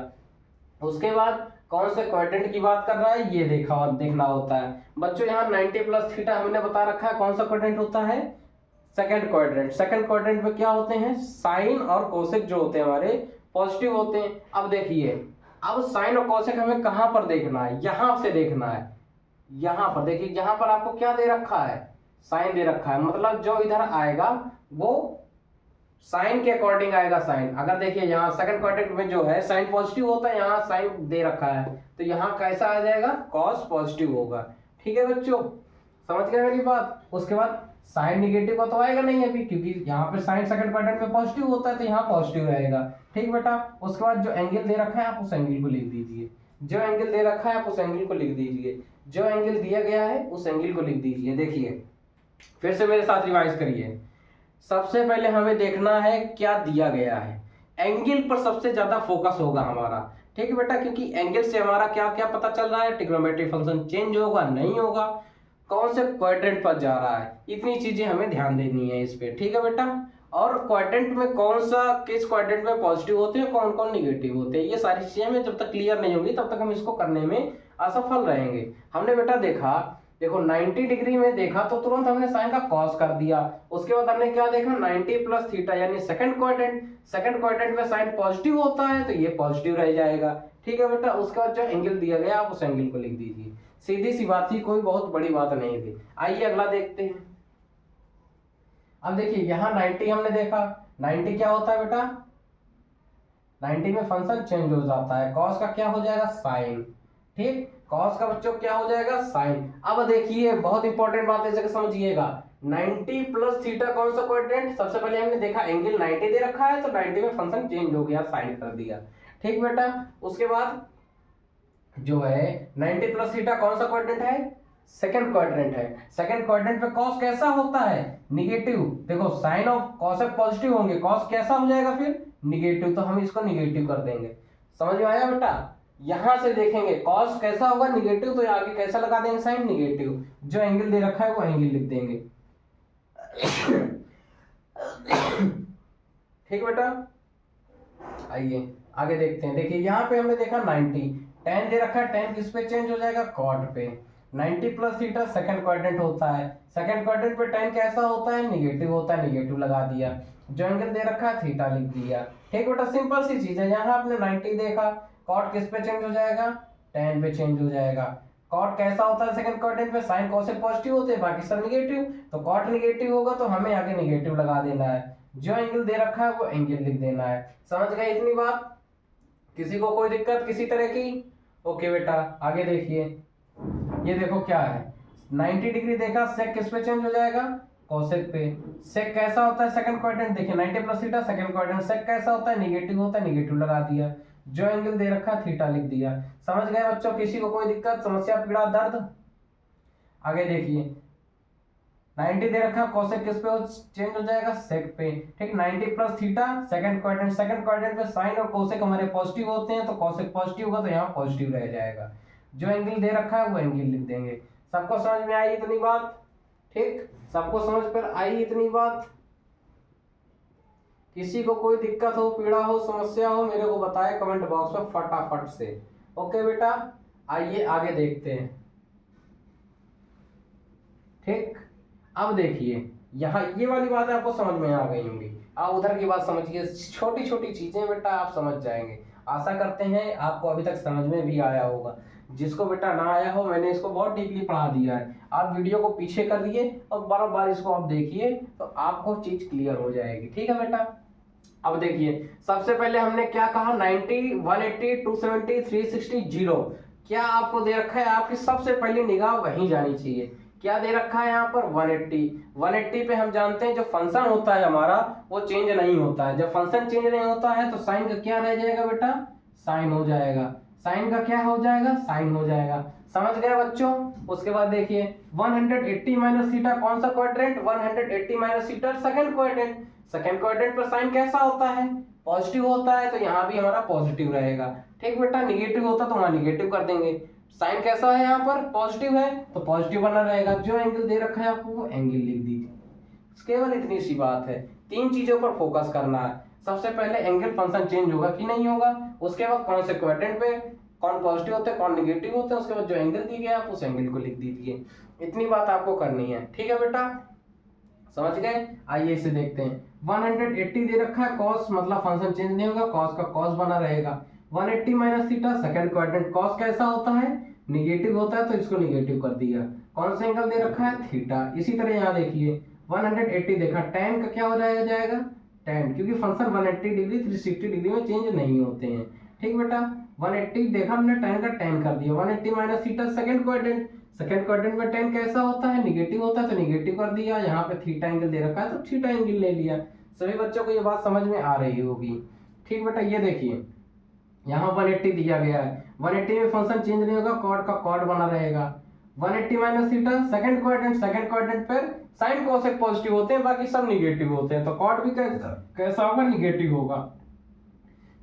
उसके बाद कौन से क्वाड्रेंट की बात कर रहा है ये देखना होता है बच्चों। यहाँ 90 प्लस थीटा हमने बता रखा है कौन सा क्वाड्रेंट होता है, सेकंड क्वाड्रेंट। सेकंड क्वाड्रेंट में क्या होते हैं, साइन और कोसेक जो होते हैं हमारे पॉजिटिव होते हैं। अब देखिए, अब साइन और कोसेक हमें कहां पर देखना है, यहां से देखना है। यहां पर देखिए, यहां पर आपको क्या दे रखा है, साइन दे रखा है, मतलब जो इधर आएगा वो साइन के अकॉर्डिंग आएगा साइन। अगर देखिए यहाँ सेकंड क्वाड्रेंट में जो है साइन पॉजिटिव होता है, यहाँ साइन दे रखा है, तो यहाँ कैसा आ जाएगा, कॉस पॉजिटिव होगा, ठीक है बच्चों, समझ गए मेरी बात। उसके बाद साइन निगेटिव का तो आएगा नहीं अभी, क्योंकि यहाँ पे साइन सेकंड क्वाड्रेंट में पॉजिटिव होता है तो यहाँ पॉजिटिव रहेगा। ठीक बेटा, उसके बाद जो एंगल दे रखा है आप उस एंगल को लिख दीजिए, जो एंगल दे रखा है आप उस एंगल को लिख दीजिए, जो एंगल दिया गया है उस एंगल को लिख दीजिए। देखिए फिर से मेरे साथ रिवाइज करिए। सबसे पहले हमें देखना है क्या दिया गया है, एंगल पर सबसे ज्यादा फोकस होगा हमारा। ठीक है बेटा, क्योंकि एंगल से हमारा क्या क्या पता चल रहा है, ट्रिग्नोमेट्रिक फंक्शन चेंज होगा नहीं होगा, कौन से क्वाड्रेंट पर जा रहा है, इतनी चीजें हमें ध्यान देनी है इस पे। ठीक है बेटा, और क्वाड्रेंट में कौन सा, किस क्वाड्रेंट में पॉजिटिव होते हैं, कौन कौन निगेटिव होते हैं, ये सारी चीजें हमें जब तक क्लियर नहीं होगी तब तक हम इसको करने में असफल रहेंगे। हमने बेटा देखा, देखो 90 डिग्री में देखा तो तुरंत हमने साइन का कॉस कर दिया। उसके बाद हमने क्या देखा, 90 प्लस थीटा यानी सेकंड क्वाड्रेंट, सेकंड क्वाड्रेंट में साइन पॉजिटिव होता है तो ये पॉजिटिव रह जाएगा। ठीक है बेटा, उसके बाद जो एंगल दिया गया आप उस एंगल को लिख दीजिए, सीधी सी बात थी, कोई बहुत बड़ी बात नहीं थी। आइए अगला देखते हैं। अब देखिए यहाँ 90 हमने देखा, 90 क्या होता है बेटा, 90 में फंक्शन चेंज हो जाता है, कॉस का क्या हो जाएगा साइन। ठीक, कॉस का बच्चों क्या हो जाएगा साइन। अब देखिए बहुत इंपॉर्टेंट बात है, जगह समझिएगा, 90 प्लस थीटा कौन सा क्वाड्रेंट, सबसे पहले हमने देखा एंगल 90 दे रखा है तो 90 में फंक्शन चेंज हो गया, साइन कर दिया। ठीक बेटा, उसके बाद जो है 90 प्लस थीटा कौन सा क्वाड्रेंट है, सेकंड क्वाड्रेंट है। सेकंड क्वाड्रेंट पे कॉस कैसा होता है, निगेटिव। देखो साइन ऑफ कॉस पॉजिटिव होंगे, कॉस कैसा हो जाएगा फिर निगेटिव, तो हम इसको निगेटिव कर देंगे। समझ में आया बेटा, यहां से देखेंगे कॉस कैसा होगा निगेटिव, तो आगे कैसा लगा देंगे साइन निगेटिव, जो एंगल दे रखा है वो एंगल लिख देंगे। ठीक बेटा, आइए आगे देखते हैं। देखिए यहाँ पे हमने देखा 90, tan दे रखा है, tan किस पे चेंज हो जाएगा, कॉट पे। 90 प्लस थीटा सेकंड क्वाड्रेंट होता है, सेकंड क्वाड्रेंट पे tan कैसा होता है, निगेटिव होता है, निगेटिव लगा दिया, जो एंगल दे रखा है थीटा लिख दिया। ठीक बेटा, सिंपल सी चीज है। यहाँ आपने 90 देखा, कॉट किस पे चेंज हो जाएगा, tan पे चेंज हो जाएगा। कॉट कैसा होता है सेकंड क्वाड्रेंट पे, साइन कॉसेक पॉजिटिव होते हैं, बाकी सब निगेटिव, तो कॉट निगेटिव होगा तो हमें आगे निगेटिव लगा देना है, जो एंगल दे रखा है वो एंगल लिख देना है। समझ गए इतनी बात, किसी को कोई दिक्कत किसी तरह की? ओके बेटा, आगे देखिए। ये देखो क्या है, 90 डिग्री देखा, सेक किस पे चेंज हो जाएगा, कोसेक पे। सेक कैसा होता है सेकंड क्वाड्रेंट, देखिए 90 प्लस थीटा सेकंड क्वाड्रेंट, सेक कैसा होता है, निगेटिव होता है, निगेटिव लगा दिया, जो एंगल दे रखा है थीटा लिख दिया। समझ गए बच्चों, किसी को कोई दिक्कत, समस्या, पीड़ा, दर्द? आगे देखिए 90 दे रखा, कोसेक किस पे चेंज हो जाएगा, सेक पे। ठीक, 90 प्लस थीटा सेकंड क्वाड्रेंट पे साइन और कोसेक हमारे पॉजिटिव होते हैं, तो कोसेक पॉजिटिव होगा तो यहाँ पॉजिटिव रह जाएगा, जो एंगल दे रखा है वो एंगल लिख देंगे। सबको समझ में आई इतनी बात? ठीक, सबको समझ पर आई इतनी बात? किसी को कोई दिक्कत हो, पीड़ा हो, समस्या हो, मेरे को बताए कमेंट बॉक्स में फटाफट से। ओके बेटा, आइए आगे देखते हैं। ठीक, अब देखिए यहाँ ये वाली बात आपको समझ में आ गई होंगी, आप उधर की बात समझिए, छोटी छोटी चीजें बेटा आप समझ जाएंगे। आशा करते हैं आपको अभी तक समझ में भी आया होगा। जिसको बेटा ना आया हो, मैंने इसको बहुत डीपली पढ़ा दिया है, आप वीडियो को पीछे कर दिए और बार बार इसको आप देखिए तो आपको चीज क्लियर हो जाएगी। ठीक है बेटा, अब देखिए सबसे पहले हमने क्या कहा, 90, 180, 270, 360, 0। क्या आपको दे रखा है, आपकी सबसे पहली निगाह वहीं जानी चाहिए। क्या दे रखा है यहाँ पर 180, 180 पे हम जानते हैं जो फंक्शन होता है हमारा वो चेंज नहीं होता है। जब फंक्शन चेंज नहीं होता है तो साइन का क्या रह जाएगा बेटा, साइन हो जाएगा। साइन का क्या हो जाएगा, साइन हो जाएगा। समझ गए बच्चों? उसके बाद देखिए 180 माइनस थीटा कौन सा quadrant, 180 minus theta second quadrant. Second quadrant पर साइन कैसा होता है, पॉजिटिव होता है, तो यहाँ भी हमारा पॉजिटिव रहेगा। ठीक बेटा, निगेटिव होता तो वहां निगेटिव कर देंगे। साइन कैसा है यहाँ पर, पॉजिटिव है तो पॉजिटिव बना रहेगा, जो एंगल दे रखा है आपको वो एंगल लिख दीजिए। केवल इतनी सी बात है, तीन चीजों पर फोकस करना है। सबसे पहले एंगल फंक्शन चेंज होगा कि नहीं होगा, उसके बाद कौन से क्वाड्रेंट पे कौन पॉजिटिव होते हैं कौन निगेटिव होते हैं, उसके बाद जो एंगल दी गया आप उस एंगल को लिख दीजिए। इतनी बात आपको करनी है। ठीक है बेटा, समझ गए? आइए इसे देखते हैं। 180 दे रखा है, कॉस मतलब फंक्शन चेंज नहीं होगा, कॉस का कॉस बना रहेगा। 180 minus theta second quadrant, cos कैसा होता है, निगेटिव होता है, तो इसको निगेटिव कर दिया। कौन सा एंगल दे रखा है, थीटा। इसी तरह यहाँ देखिए 180 देखा, tan का क्या हो जाएगा, tan, क्योंकि फंक्शन 180 डिग्री 360 डिग्री में चेंज नहीं होते हैं। ठीक बेटा, 180 देखा हमने, tan का tan कर दिया। 180 minus theta second quadrant, second quadrant में tan कैसा होता है, निगेटिव होता है, तो निगेटिव कर दिया। यहाँ पे थीटा एंगल दे रखा है तो थीटा एंगल ले लिया। सभी बच्चों को ये बात समझ में आ रही होगी। ठीक बेटा, ये देखिए यहाँ 180 दिया गया है, 180 में फंक्शन चेंज नहीं होगा, कॉड का कॉड बना रहेगा। 180 माइनस थीटा, सेकंड क्वाड्रेंट पर साइन कोसेक पॉजिटिव होते हैं, बाकी सब निगेटिव होते हैं, तो कॉड भी कैसा होगा, निगेटिव होगा।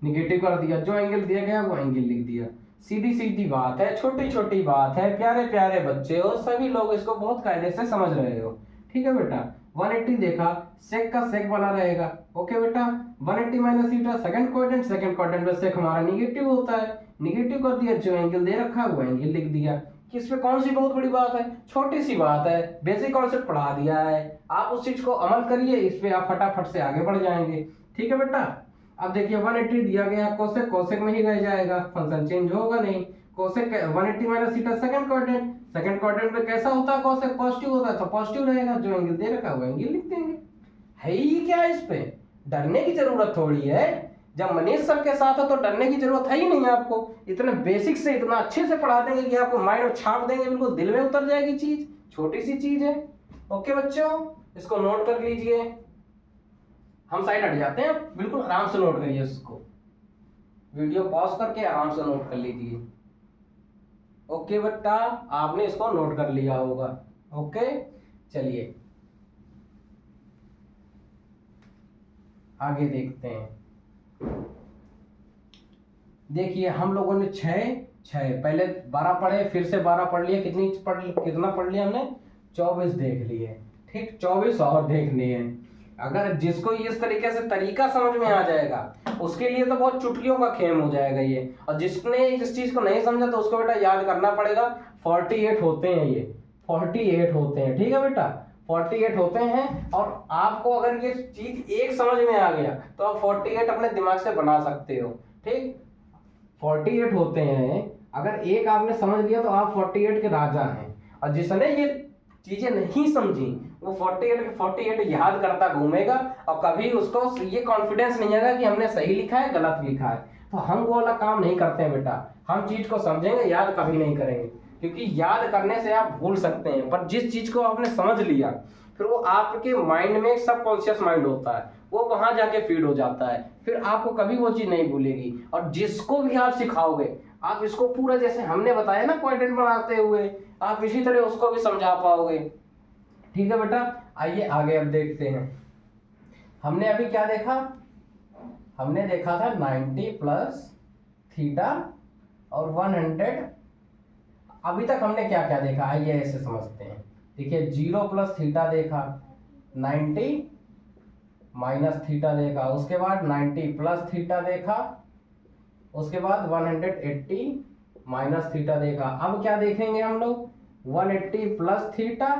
निगेटिव कर दिया, जो एंगल दिया गया वो एंगल लिख दिया। सीधी सीधी बात है, छोटी छोटी बात है, प्यारे प्यारे बच्चे हो, सभी लोग इसको बहुत कायदे से समझ रहे हो। ठीक है बेटा, 180 देखा, सेक का सेक बना रहेगा। ओके बेटा, 180 माइनस थीटा, सेकंड क्वाड्रेंट में सेक हमारा निगेटिव होता है, निगेटिव कर दिया, जो एंगल दे रखा है वो एंगल लिख दिया। इसमें कौन सी बहुत बड़ी बात है, छोटी सी बात है, बेसिक कॉन्सेप्ट पढ़ा दिया है, आप उस चीज को अमल करिए, इस पे आप फटाफट से आगे बढ़ जाएंगे। ठीक है बेटा, अब देखिए 180 दिया गया, कोसेक कोसेक में ही रह जाएगा, फंक्शन चेंज होगा नहीं। Cosec 180 minus theta, second quadrant में कैसा होता है, कोसेक पॉजिटिव होता है, तो पॉजिटिव रहेगा, जो एंगल दे रखा है वो एंगल लिख देंगे। है ही क्या, इस पे डरने की जरूरत थोड़ी है। जब मनीष सर के साथ हो तो डरने की जरूरत है ही नहीं आपको, इतने बेसिक से इतना अच्छे से पढ़ा देंगे कि आपको माइंड में छाप देंगे, बिल्कुल दिल में उतर जाएगी चीज, छोटी सी चीज है। ओके बच्चों, इसको नोट कर लीजिए, हम साइड हट जाते हैं, बिल्कुल आराम से नोट करिए इसको, वीडियो पॉज करके आराम से नोट कर लीजिए। ओके बेटा, आपने इसको नोट कर लिया होगा। ओके चलिए आगे देखते हैं। देखिए हम लोगों ने पहले 12 पढ़े, फिर से 12 पढ़ लिए, कितना पढ़ लिया हमने, 24 देख लिए। ठीक, 24 और देखने हैं। अगर जिसको इस तरीके से तरीका समझ में आ जाएगा उसके लिए तो बहुत चुटकियों का खेम हो जाएगा ये, और जिसने इस चीज को नहीं समझा तो उसको बेटा याद करना पड़ेगा। 48 होते हैं ये, 48 होते हैं। ठीक है बेटा, 48 होते हैं, और आपको अगर ये चीज एक समझ में आ गया तो आप 48 अपने दिमाग से बना सकते हो। ठीक, 48 होते हैं, अगर एक आपने समझ लिया तो आप 48 के राजा हैं, और जिसने ये चीजें नहीं समझी वो 48 के 48 याद करता घूमेगा, और कभी उसको ये कॉन्फिडेंस नहीं आएगा कि हमने सही लिखा है गलत लिखा है। तो हम वो वाला काम नहीं करते हैं बेटा, हम चीज को समझेंगे, याद कभी नहीं करेंगे, क्योंकि याद करने से आप भूल सकते हैं, पर जिस चीज को आपने समझ लिया फिर वो आपके माइंड में सबकॉन्शियस माइंड होता है, वो वहां जाके फीड हो जाता है, फिर आपको कभी वो चीज नहीं भूलेगी। और जिसको भी आप सिखाओगे, आप इसको पूरा जैसे हमने बताया ना क्वाड्रेंट बनाते हुए, आप इसी तरह उसको भी समझा पाओगे। ठीक है बेटा, आइए आगे अब देखते हैं। हमने अभी क्या देखा, हमने देखा था 90 प्लस थीटा और 100। अभी तक हमने क्या क्या देखा, आइए ऐसे समझते हैं। देखिए 0 प्लस थीटा देखा, 90 माइनस थीटा देखा, उसके बाद 90 प्लस थीटा देखा, उसके बाद 180 माइनस थीटा देखा। अब क्या देखेंगे हम लोग, 180 प्लस थीटा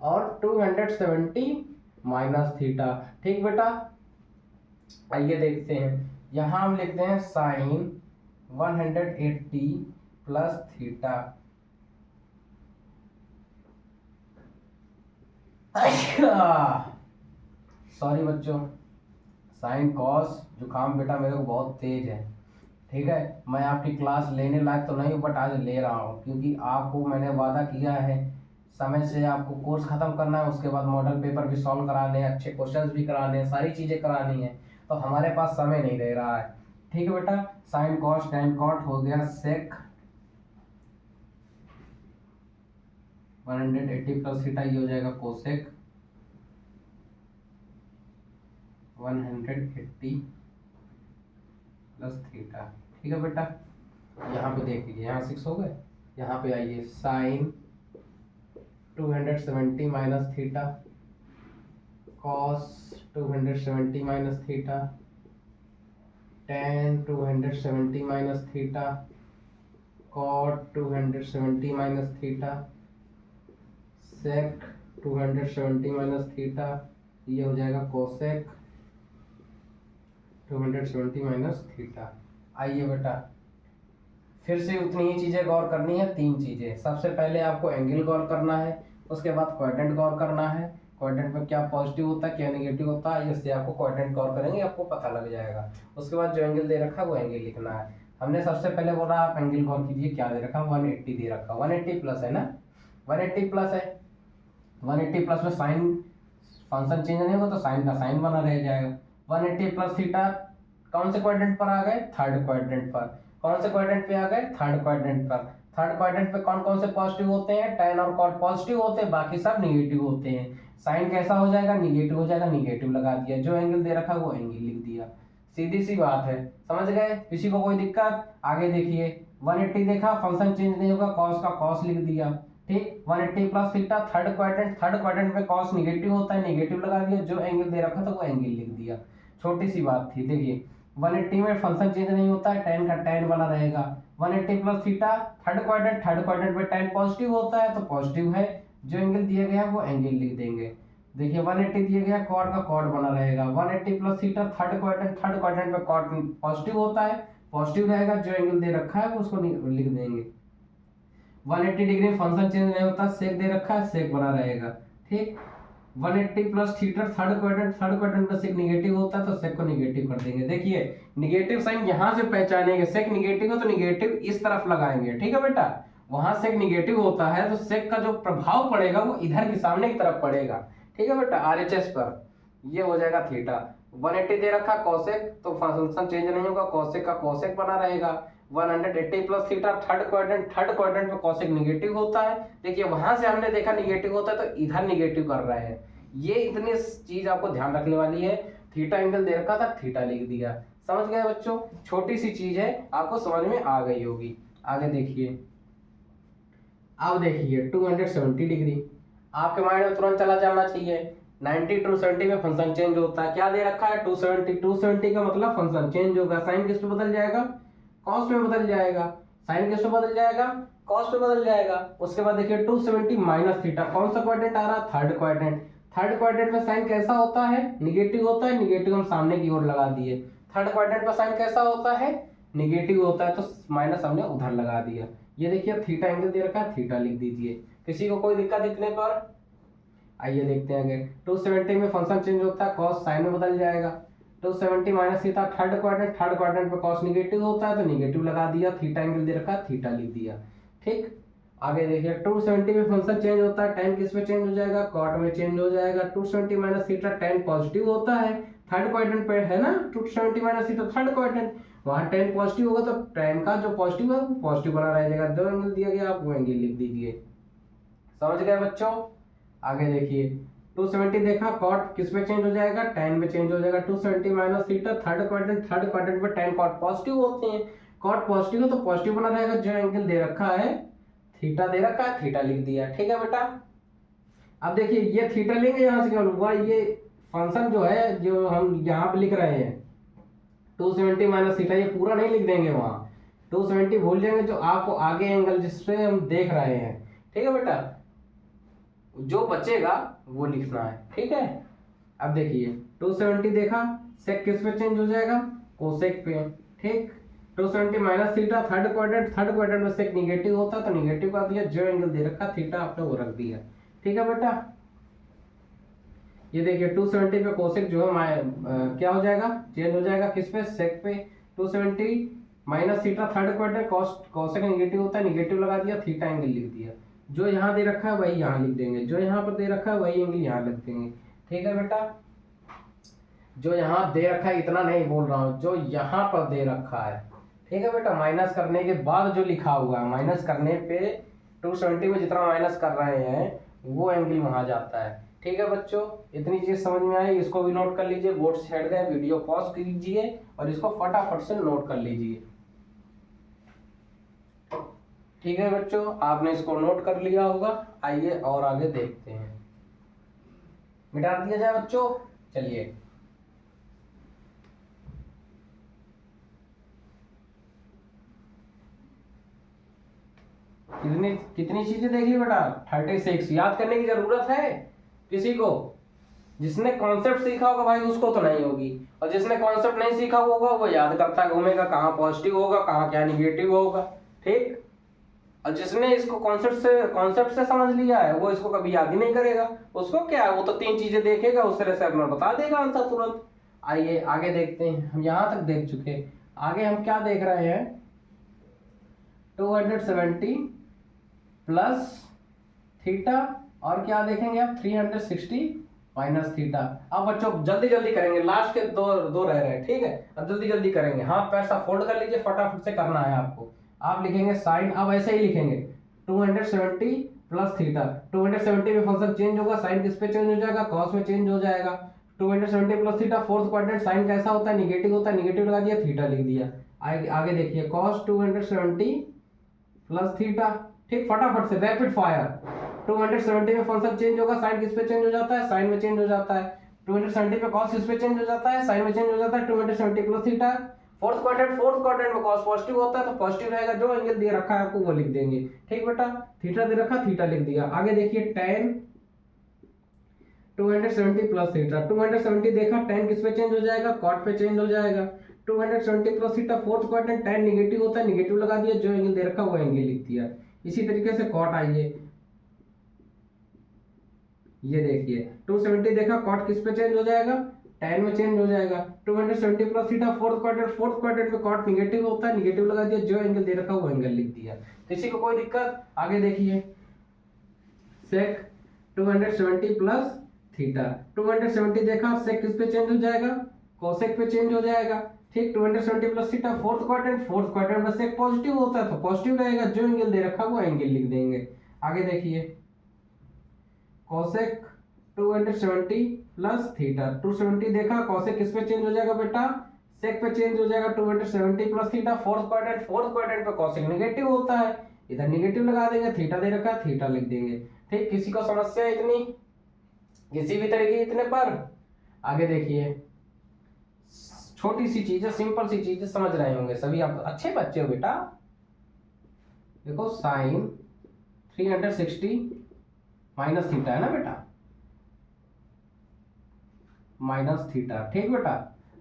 और 270 माइनस थीटा। ठीक बेटा, आइए देखते हैं। यहां हम लिखते हैं साइन 180 प्लस थीटा। सॉरी बच्चों, साइन कॉस, जुकाम बेटा मेरे को बहुत तेज है। ठीक है, मैं आपकी क्लास लेने लायक तो नहीं हूँ, बट आज ले रहा हूँ, क्योंकि आपको मैंने वादा किया है समय से आपको कोर्स खत्म करना है, उसके बाद मॉडल पेपर भी सॉल्व कराने हैं, अच्छे क्वेश्चंस भी कराने हैं, सारी चीजें करानी है, तो हमारे पास समय नहीं रह रहा है। ठीक है बेटा, साइन कॉस टेन कॉट हो गया सेक 180 प्लस थीटा, ये हो जाएगा कोसेक 180 प्लस थीटा। ठीक है बेटा, यहाँ पे देख लीजिए, यहाँ 6 हो गए। यहाँ पे आइए, sine 270 minus theta, cos 270 minus theta, tan 270 minus theta, cot 270 minus theta, sec 270 minus theta, ये हो जाएगा कोसेक 270 माइनस थीटा। आइए बेटा, फिर से उतनी ही चीजें गौर करनी है, 3 चीजें। सबसे पहले आपको एंगल गौर करना है, उसके बाद क्वाड्रेंट गौर करना है, क्वाड्रेंट में क्या पॉजिटिव होता है क्या नेगेटिव होता है, इससे आपको क्वाड्रेंट गौर करेंगे, आपको पता लग जाएगा। उसके बाद जो एंगल दे रखा है वो एंगल लिखना है। हमने सबसे पहले बोला आप एंगल गौर कीजिए, क्या दे रखा, 180 दे रखा, 180 प्लस है ना, 180 प्लस है, 180 प्लस में साइन फंक्शन चेंज नहीं होगा तो साइन का साइन बना रह जाएगा। 180 प्लस थीटा कौन से क्वाड्रेंट पर आ गए, थर्ड क्वाड्रेंट पर। कौन से क्वाड्रेंट पे आ गए, थर्ड क्वाड्रेंट पर। थर्ड क्वाड्रेंट पे कौन कौन से पॉजिटिव होते हैं, tan और cot पॉजिटिव होते हैं, बाकी सब निगेटिव होते हैं। साइन कैसा हो जाएगा, निगेटिव हो जाएगा, निगेटिव लगा दिया, जो एंगल दे रखा है वो एंगल लिख दिया। सीधी सी बात है, समझ गए, किसी को कोई दिक्कत। आगे देखिए 180 देखा, फंक्शन चेंज नहीं होगा, cos का cos लिख दिया, ठीक। 180 प्लस थीटा थर्ड क्वाड्रेंट पे cos निगेटिव होता है, निगेटिव लगा दिया, जो एंगल दे रखा था वो एंगल लिख दिया। छोटी सी बात थी। देखिए 180 में फंक्शन चेंज नहीं होता है, tan का tan बना रहेगा। 180 प्लस थीटा थर्ड क्वाड्रेंट पे tan पॉजिटिव होता है तो पॉजिटिव है, जो एंगल दिया गया है वो एंगल लिख देंगे। देखिए 180 दिया गया, cot का cot बना रहेगा। 180 प्लस थीटा थर्ड क्वाड्रेंट पे cot पॉजिटिव होता है, पॉजिटिव रहेगा, जो एंगल दे रखा है उसको लिख देंगे। 180 डिग्री में फंक्शन चेंज नहीं होता, सेक दे रखा है, सेक बना रहेगा, ठीक। 180 प्लस थीटा थर्ड क्वाड्रेंट में सेक निगेटिव होता है तो सेक को निगेटिव कर देंगे। देखिए निगेटिव साइन यहां से पहचानेंगे, सेक निगेटिव है तो निगेटिव इस तरफ लगाएंगे, ठीक है बेटा। वहां सेक निगेटिव होता है तो सेक का जो प्रभाव पड़ेगा वो इधर की सामने की तरफ पड़ेगा, ठीक है बेटा, आरएचएस पर। ये हो जाएगा थीटा। 180 दे रखा कोसेक तो फंक्शन चेंज नहीं होगा, कोसेक का कोसेक बना रहेगा। 180 प्लस थीटा थर्ड क्वाड्रेंट पे कोसेक निगेटिव होता है। देखिए वहां से हमने देखा निगेटिव होता है तो इधर निगेटिव कर रहे हैं। ये इतनी चीज आपको ध्यान रखने वाली है। थीटा एंगल दे रखा था, थीटा लिख दिया। समझ गए बच्चों, छोटी सी चीज है, आपको समझ में आ गई होगी। आगे देखिए, अब देखिए 270 डिग्री आपके माइंड में तुरंत चला जाना चाहिए। 90 270 में फंक्शन चेंज होता है, क्या दे रखा है 270 का मतलब फंक्शन चेंज होगा। साइन किस पे बदल जाएगा, कॉस में बदल जाएगा। साइन किस पे बदल जाएगा, कॉस पे बदल जाएगा। उसके बाद देखिए 270 माइनस थीटा, कौन सा क्वाड्रेंट आ रहा, थर्ड क्वाड्रेंट में साइन कैसा होता है, निगेटिव होता है, निगेटिव हम सामने की ओर लगा दिए। थर्ड क्वाड्रेंट में साइन कैसा होता है, निगेटिव होता है तो माइनस हमने उधर लगा दिया। ये देखिए थीटा एंगल दे रखा है, थीटा लिख दीजिए। किसी को कोई दिक्कत इतने पर? आइए देखते हैं आगे। 270 में फंक्शन चेंज होता है, कॉस साइन में बदल जाएगा। 270 माइनस थीटा थर्ड क्वाड्रेंट पे कॉस निगेटिव होता है तो निगेटिव लगा दिया, थीटा एंगल दे रखा है, थीटा लिख दिया, ठीक। आगे देखिए 270 में फंक्शन चेंज होता है, tan किस में चेंज हो जाएगा, cot में चेंज हो जाएगा। 270 माइनस थीटा tan पॉजिटिव होता है, थर्ड क्वाड्रेंट पे है ना, 270 माइनस थीटा थर्ड क्वाड्रेंट, वहां tan पॉजिटिव होगा तो tan का जो पॉजिटिव है वो पॉजिटिव बना रह जाएगा। जो एंगल दिया गया आप वो एंगल लिख दीजिए। समझ गए बच्चों? आगे देखिए 270 देखा, cot किस में चेंज हो जाएगा, tan में चेंज हो जाएगा। 270 माइनस थीटा थर्ड क्वाड्रेंट पे tan cot पॉजिटिव होते हैं, cot पॉजिटिव है तो पॉजिटिव बना रहेगा। जो एंगल दे रखा है थीटा दे रखा है, थीटा लिख दिया, ठीक है बेटा। अब देखिए ये थीटा लेंगे यहाँ से क्या होगा, ये फंक्शन जो है जो हम यहाँ पे लिख रहे हैं 270 माइनस थीटा, ये पूरा नहीं लिख देंगे, वहां 270 भूल जाएंगे, जो आपको आगे एंगल जिससे हम देख रहे हैं, ठीक है बेटा, जो बचेगा वो लिखना है, ठीक है। अब देखिए 270 देखा, सेक किस पे चेंज हो जाएगा, कोसेक पे, ठीक। 270 माइनस थीटा थर्ड क्वाड्रेंट में सेक निगेटिव होता तो निगेटिव कर दिया, जो एंगल दे रखा थीटा आपने वो रख दिया, ठीक है बेटा। ये देखिए 270 पे कोसेक जो है क्या हो जाएगा, चेंज हो जाएगा किस पे, सेक पे। 270 minus theta third quadrant cosec negative होता है, निगेटिव लगा दिया, थीटा एंगल लिख दिया। जो यहाँ दे रखा है वही यहाँ लिख देंगे, जो यहाँ पर दे रखा है वही एंगल यहाँ लिख देंगे, ठीक है बेटा। जो यहाँ दे रखा है इतना नहीं बोल रहा हूँ, जो यहाँ पर दे रखा है, ठीक है बेटा। माइनस करने के बाद जो लिखा हुआ है, माइनस करने पे 270 में जितना माइनस कर रहे हैं वो एंगल वहां जाता है, ठीक है बच्चों। इतनी चीज समझ में आई, इसको भी नोट कर लीजिए। बोर्ड से हट गए, वीडियो पॉज कीजिए और इसको फटाफट से नोट कर लीजिए, ठीक है बच्चों। आपने इसको नोट कर लिया होगा। आइए और आगे देखते हैं, मिटा दिया जाए बच्चों। चलिए कितनी चीजें देख ली बेटा, 36। याद करने की जरूरत है किसी को? जिसने कॉन्सेप्ट सीखा होगा भाई उसको तो नहीं होगी, और जिसने कॉन्सेप्ट नहीं सीखा होगा वो याद करता घूमेगा कहाँ पॉजिटिव होगा कहाँ क्या निगेटिव होगा, ठीक। और जिसने इसको कॉन्सेप्ट से समझ लिया है वो इसको कभी याद ही नहीं करेगा। उसको क्या है, वो तो 3 चीजें देखेगा, उस तरह से अपना बता देगा आंसर तुरंत। आइए आगे देखते हैं, हम यहाँ तक देख चुके, आगे हम क्या देख रहे हैं, 270 प्लस थीटा और क्या देखेंगे आप 360 माइनस थीटा। अब बच्चों जल्दी जल्दी करेंगे, लास्ट के दो दो रह रहे हैं, ठीक है। अब जल्दी जल्दी करेंगे, हाथ पैर सब फोल्ड कर लीजिए, फटाफट से करना है आपको। आप लिखेंगे साइन, अब ऐसे ही लिखेंगे 270 प्लस थीटा। 270 में फंक्शन चेंज होगा, साइन किस पे चेंज हो जाएगा, कॉस में चेंज हो जाएगा। 270 plus theta, fourth quadrant, sine कैसा होता है, निगेटिव होता है, निगेटिव लगा दिया, थीटा लिख दिया। आगे देखिए कॉस 270 प्लस थीटा, ठीक, फटाफट से रैपिड फायर। 270 में फंक्शन चेंज होगा, साइन किस पे चेंज हो जाता है, साइन में चेंज हो जाता है। 270 पे कॉस किस पे चेंज हो जाता है, साइन में चेंज हो जाता है। 270 प्लस थीटा, फोर्थ क्वाड्रेंट में कॉस पॉजिटिव होता है तो पॉजिटिव रहेगा, जो एंगल दे रखा है आपको वो लिख देंगे, ठीक बेटा। थीटा दे रखा, थीटा लिख दिया। आगे देखिए tan 270 प्लस थीटा, 270 देखा, tan किस पे चेंज हो जाएगा, कॉट पे चेंज हो जाएगा। 270 plus theta, fourth quadrant, tan negative होता है, निगेटिव लगा दिया, जो एंगल दे रखा वो एंगल लिख दिया। इसी तरीके से कॉट, आइए ये देखिए 270 देखा, कॉट किस पे चेंज हो जाएगा, tan में चेंज हो जाएगा। 270 प्लस थीटा, फोर्थ क्वाड्रेंट में कॉट निगेटिव होता है, निगेटिव लगा दिया, जो एंगल दे रखा वो एंगल लिख दिया। तो इसी को कोई दिक्कत। आगे देखिए sec 270 प्लस थीटा, 270 देखा, sec किस पे चेंज हो जाएगा, cosec पे चेंज हो जाएगा, ठीक। 270 प्लस थीटा, फोर्थ क्वाड्रेंट में sec पॉजिटिव होता है तो पॉजिटिव रहेगा, जो एंगल दे रखा वो एंगल लिख देंगे। आगे देखिए cosec 270 प्लस थीटा, 270 देखा, cosec किस पे चेंज हो जाएगा बेटा, sec पे चेंज हो जाएगा। 270 प्लस थीटा, फोर्थ क्वाड्रेंट पे cosec निगेटिव होता है, इधर निगेटिव लगा देंगे, थीटा दे रखा है, थीटा लिख देंगे, ठीक। किसी को समस्या इतनी, किसी भी तरह की इतने पर। आगे देखिए छोटी सी चीज है, सिंपल सी चीज है, समझ रहे होंगे सभी आप, अच्छे बच्चे हो बेटा। देखो साइन 360 माइनस थीटा है ना बेटा, माइनस थीटा, ठीक बेटा।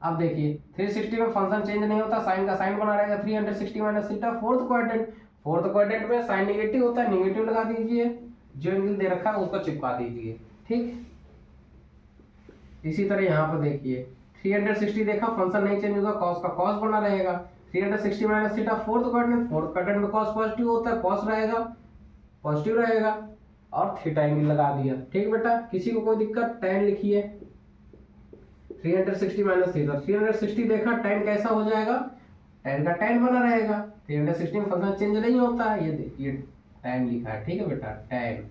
अब देखिए 360 में फंक्शन चेंज नहीं होता, साइन का साइन बना रहेगा, 360 माइनस थीटा, फोर्थ क्वाड्रेंट में साइन निगेटिव होता है, निगेटिव लगा दीजिए, जो एंगल दे रखा है उसको चिपका दीजिए, ठीक। इसी तरह यहाँ पर देखिए 360 देखा, फंक्शन नहीं चेंज होगा, कॉस का कॉस बना रहेगा। 360 माइनस थीटा, फोर्थ क्वाड्रेंट में कॉस पॉजिटिव होता है, कॉस रहेगा, पॉजिटिव रहेगा, और थीटा एंगल लगा दिया, ठीक बेटा। किसी को कोई दिक्कत, tan लिखिए 360 माइनस थीटा, 360 देखा, tan कैसा हो जाएगा, tan का tan बना रहेगा। 360 में फंक्शन चेंज नहीं होता है, ये देखिए tan लिखा है, ठीक है बेटा, tan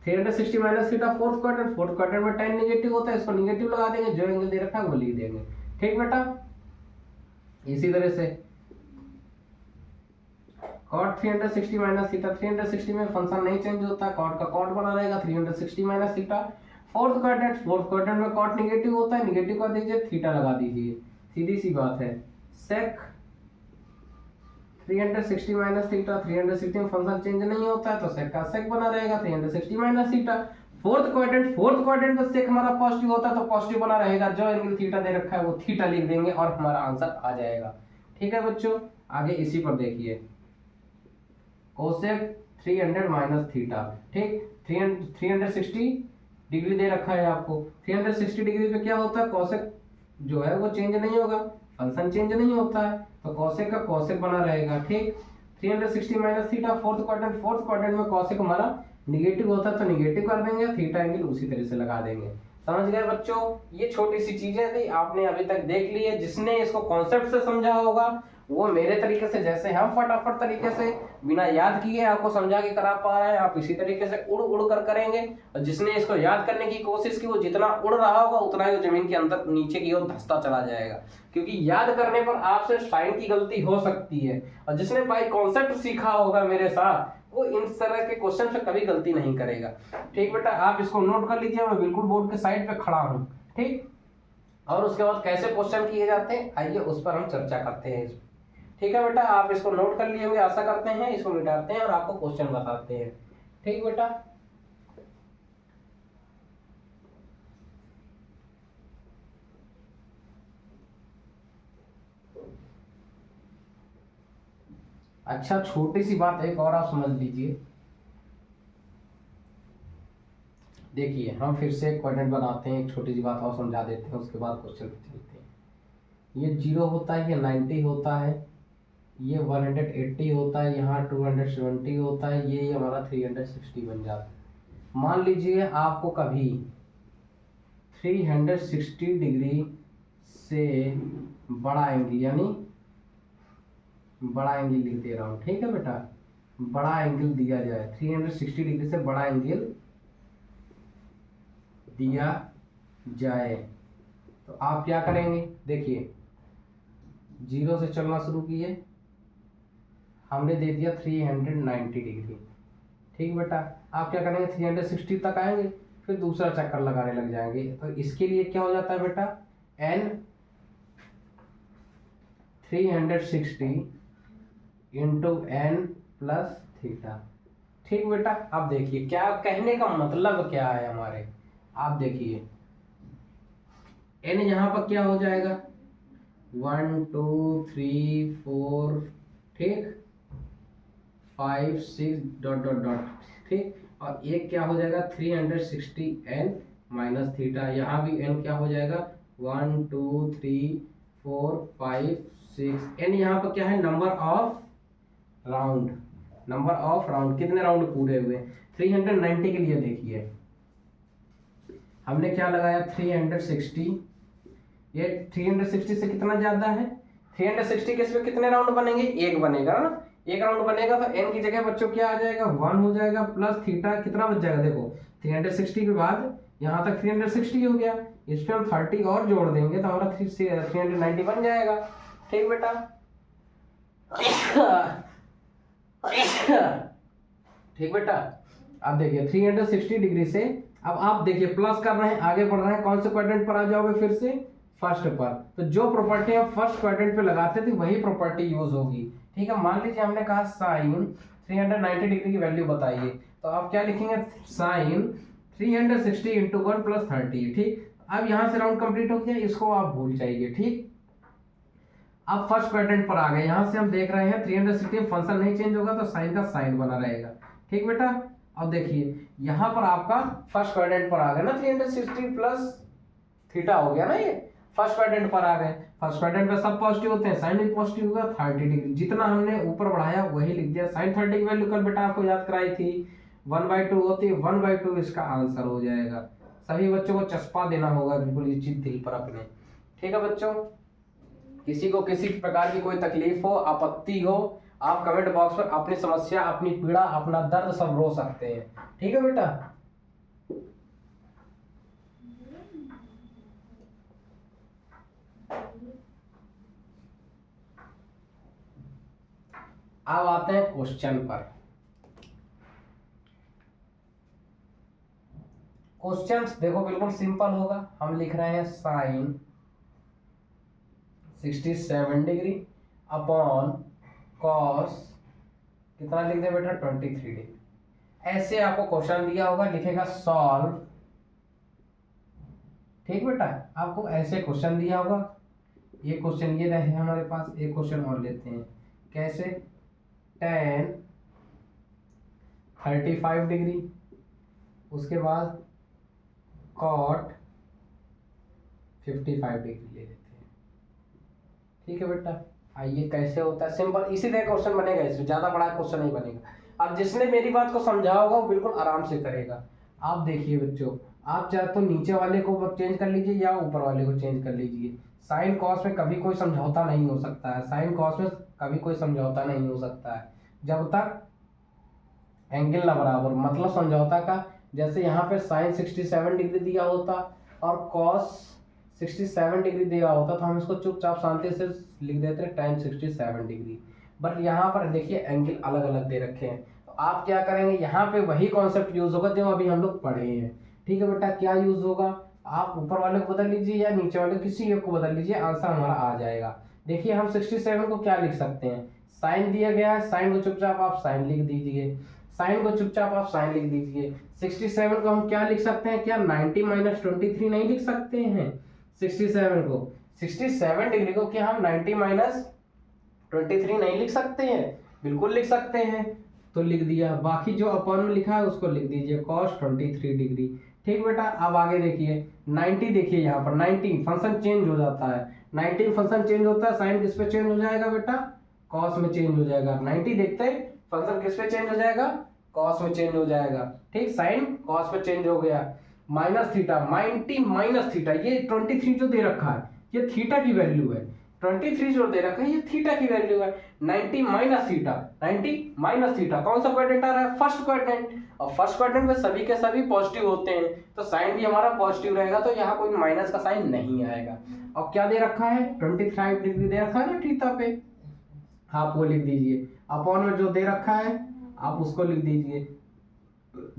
360 minus theta, fourth quadrant में tan निगेटिव होता है, इसको निगेटिव लगा देंगे, जो एंगल दे रखा है वो लिख देंगे, ठीक बेटा। इसी तरह से cot 360 माइनस थीटा, 360 में फंक्शन नहीं चेंज होता, cot का cot बना रहेगा, 360 माइनस थीटा, फोर्थ क्वाड्रेंट में cot निगेटिव होता है, निगेटिव कर दीजिए, थीटा लगा दीजिए, सीधी सी बात है। sec 360 माइनस थीटा, 360 में फंक्शन चेंज नहीं होता है तो sec का sec बना रहेगा, 360 माइनस थीटा। फोर्थ क्वाड्रेंट में sec हमारा पॉजिटिव होता है तो पॉजिटिव बना रहेगा, जो एंगल थीटा दे रखा है वो थीटा लिख देंगे और हमारा आंसर आ जाएगा, ठीक है बच्चों। आगे इसी पर देखिए कोसेक 300 माइनस थीटा, ठीक। 360 डिग्री दे रखा है आपको, 360 डिग्री पे क्या होता है, कोसेक जो है वो चेंज नहीं होगा, फंक्शन चेंज नहीं होता है तो कोसेक का कोसेक बना रहेगा, ठीक। 360 माइनस थीटा, फोर्थ क्वाड्रेंट में कोसेक हमारा निगेटिव होता है तो निगेटिव कर देंगे, थीटा एंगल उसी तरह से लगा देंगे। समझ गए बच्चों, ये छोटी सी चीजें थी, आपने अभी तक देख ली है। जिसने इसको कॉन्सेप्ट से समझा होगा वो मेरे तरीके से, जैसे हम फटाफट तरीके से बिना याद किए आपको समझा के करा पा रहे हैं, आप इसी तरीके से उड़ उड़ कर करेंगे। और जिसने इसको याद करने की कोशिश की वो जितना उड़ रहा होगा उतना ही जमीन के अंदर नीचे की ओर धंसता चला जाएगा, क्योंकि याद करने पर आपसे साइन की गलती हो सकती है। और जिसने बाई कॉन्सेप्ट सीखा होगा मेरे साथ वो इन तरह के क्वेश्चन से कभी गलती नहीं करेगा, ठीक बेटा। आप इसको नोट कर लीजिए, मैं बिल्कुल बोर्ड के साइड पे खड़ा हूँ, ठीक। और उसके बाद कैसे क्वेश्चन किए जाते हैं आइए उस पर हम चर्चा करते हैं, ठीक है बेटा। आप इसको नोट कर लिए होंगे आशा करते हैं, इसको मिटाते हैं और आपको क्वेश्चन बताते हैं, ठीक बेटा। अच्छा छोटी सी बात एक और आप समझ लीजिए, देखिए हम फिर से एक क्वाड्रेंट बनाते हैं, एक छोटी सी बात और समझा देते हैं, उसके बाद क्वेश्चन पे चलते हैं। ये 0 होता है, ये 90 होता है, ये 180 होता है, यहाँ 270 होता है, ये हमारा 360 बन जाता है। मान लीजिए आपको कभी 360 डिग्री से बड़ा एंगल, यानी बड़ा एंगल लिख दे रहा हूँ, ठीक है बेटा, बड़ा एंगल दिया जाए, 360 डिग्री से बड़ा एंगल दिया जाए, तो आप क्या करेंगे? देखिए 0 से चलना शुरू किए, हमने दे दिया 390 डिग्री, ठीक बेटा। आप क्या करेंगे? 360 तक आएंगे, फिर दूसरा चक्कर लगाने लग जाएंगे। तो इसके लिए क्या हो जाता है बेटा? n 360 into n plus theta, ठीक बेटा। अब देखिए क्या कहने का मतलब क्या है हमारे, आप देखिए n यहाँ पर क्या हो जाएगा? 1 2 3 4, ठीक, 5 6 डॉट डॉट डॉट, ठीक। और एक क्या हो जाएगा? 360 n माइनस थीटा, यहाँ भी n क्या हो जाएगा? 1 2 3 4 5 6, n यहाँ पर क्या है? Number of round, number of round, कितने राउंड पूरे हुए? 390 के लिए देखिए हमने क्या लगाया? 360, ये 360 से कितना ज्यादा है? 360 के इसमें कितने राउंड बनेंगे? एक बनेगा ना, एक राउंड बनेगा, तो n की जगह बच्चों क्या आ जाएगा? 1 हो जाएगा, प्लस थीटा कितना बच जाएगा? देखो 360 के बाद यहाँ तक 360 हो गया, इस पे हम 30 और जोड़ देंगे तो हमारा 390 बन जाएगा, ठीक बेटा। ठीक बेटा। अब देखिए 360 डिग्री से, अब आप देखिए प्लस कर रहे हैं, आगे बढ़ रहे हैं, कौन से क्वाड्रेंट पर आ जाओगे? फिर से फर्स्ट पर। तो जो प्रॉपर्टी हम फर्स्ट क्वाड्रेंट पे लगाते थे वही प्रॉपर्टी यूज होगी, ठीक है। मान लीजिए हमने कहा साइन 390 डिग्री की वैल्यू बताइए, तो आप क्या लिखेंगे? साइन 360 इंटू 1 प्लस 30, ठीक। अब यहाँ से राउंड कंप्लीट हो गया, इसको आप भूल जाइए, ठीक। अब फर्स्ट क्वाड्रेंट पर आ गए, यहाँ से हम देख रहे हैं 360 फंक्शन नहीं चेंज होगा तो साइन का साइन बना रहेगा, ठीक बेटा। अब देखिए यहाँ पर आपका फर्स्ट क्वाड्रेंट पर आ गया ना, 360 प्लस थीटा हो गया ना, ये फर्स्ट क्वाड्रेंट पर आ गए। फर्स्ट क्वाड्रेंट पे सब पॉजिटिव होते हैं, साइन भी पॉजिटिव होगा, 30 डिग्री जितना हमने ऊपर बढ़ाया वही लिख दिया। साइन 30 की वैल्यू कल बेटा आपको याद कराई थी 1/2 होती है, 1/2 इसका आंसर हो जाएगा। सभी बच्चों को चस्पा देना होगा बिल्कुल ये चीज दिल पर अपने, ठीक है बच्चों। किसी को किसी प्रकार की कोई तकलीफ हो, आपत्ति हो, आप कमेंट बॉक्स पर अपनी समस्या, अपनी पीड़ा, अपना दर्द सब रो सकते हैं, ठीक है बेटा। अब आते हैं क्वेश्चन पर। क्वेश्चंस देखो बिल्कुल सिंपल होगा। हम लिख रहे हैं साइन 67 डिग्री अपॉन कॉस कितना लिख दे बेटा? 23 डिग्री। ऐसे आपको क्वेश्चन दिया होगा, लिखेगा सॉल्व, ठीक बेटा। आपको ऐसे क्वेश्चन दिया होगा, ये क्वेश्चन ये रहे हमारे पास। एक क्वेश्चन और लेते हैं, कैसे? tan 35 डिग्री, उसके बाद cot 55 डिग्री ले लेते हैं, ठीक है बेटा। आइए कैसे होता है, सिंपल इसी तरह क्वेश्चन बनेगा, इसमें ज्यादा बड़ा क्वेश्चन नहीं बनेगा। अब जिसने मेरी बात को समझा होगा वो बिल्कुल आराम से करेगा। आप देखिए बच्चों, आप चाहे तो नीचे वाले को चेंज कर लीजिए या ऊपर वाले को चेंज कर लीजिए। साइन कॉस में कभी कोई समझौता नहीं हो सकता है, साइन कॉस में कभी कोई समझौता नहीं हो सकता है जब तक एंगल ना बराबर, मतलब समझौता का। जैसे यहाँ पे साइन 67 डिग्री दिया होता और कॉस 67 डिग्री दिया होता तो हम इसको चुपचाप शांति से लिख देते हैं tan 67 डिग्री। बट यहाँ पर देखिए एंगल अलग अलग दे रखे हैं, तो आप क्या करेंगे? यहाँ पे वही कॉन्सेप्ट यूज होगा जो अभी हम लोग पढ़े हैं, ठीक है बेटा। क्या यूज होगा? आप ऊपर वाले को बदल लीजिए या नीचे वाले किसी एक को बदल लीजिए, आंसर हमारा आ जाएगा। देखिए हम 67 को क्या लिख सकते हैं? साइन दिया गया है, साइन को चुपचाप आप साइन लिख दीजिए, साइन को चुपचाप आप साइन लिख दीजिए। 67 को हम क्या लिख सकते हैं? क्या 90 माइनस 23 नहीं लिख सकते हैं? 67 को, 67 डिग्री को क्या हम 90 माइनस 23 नहीं लिख सकते हैं? बिल्कुल लिख सकते हैं, तो लिख दिया। बाकी जो अपन में लिखा है उसको लिख दीजिए cos 23 डिग्री, ठीक बेटा। अब आगे देखिए 90, देखिए यहाँ पर 90 फंक्शन चेंज हो जाता है, 90 फंक्शन चेंज होता है, साइन किस पे चेंज हो जाएगा बेटा? कॉस में चेंज हो जाएगा। 90 देखते हैं फंक्शन किस पे चेंज हो जाएगा? कॉस में चेंज हो जाएगा, ठीक, साइन कॉस में चेंज हो गया। माइनस थीटा, 90 माइनस थीटा, ये 23 जो दे रखा है ये थीटा की वैल्यू है, 23 जो दे रखा है ये थीटा की वैल्यू है। 90 माइनस थीटा, 90 माइनस थीटा, कौन सा क्वाड्रेंट आ रहा है? First quadrant. और फर्स्ट क्वाड्रेंट में सभी के सभी पॉजिटिव होते हैं, तो साइन भी हमारा पॉजिटिव रहेगा, तो यहाँ कोई माइनस का साइन नहीं आएगा। और क्या दे रखा है? 25 डिग्री दे रखा है ना थीटा पे, आप वो लिख दीजिए। अपॉन में जो दे रखा है आप उसको लिख दीजिए।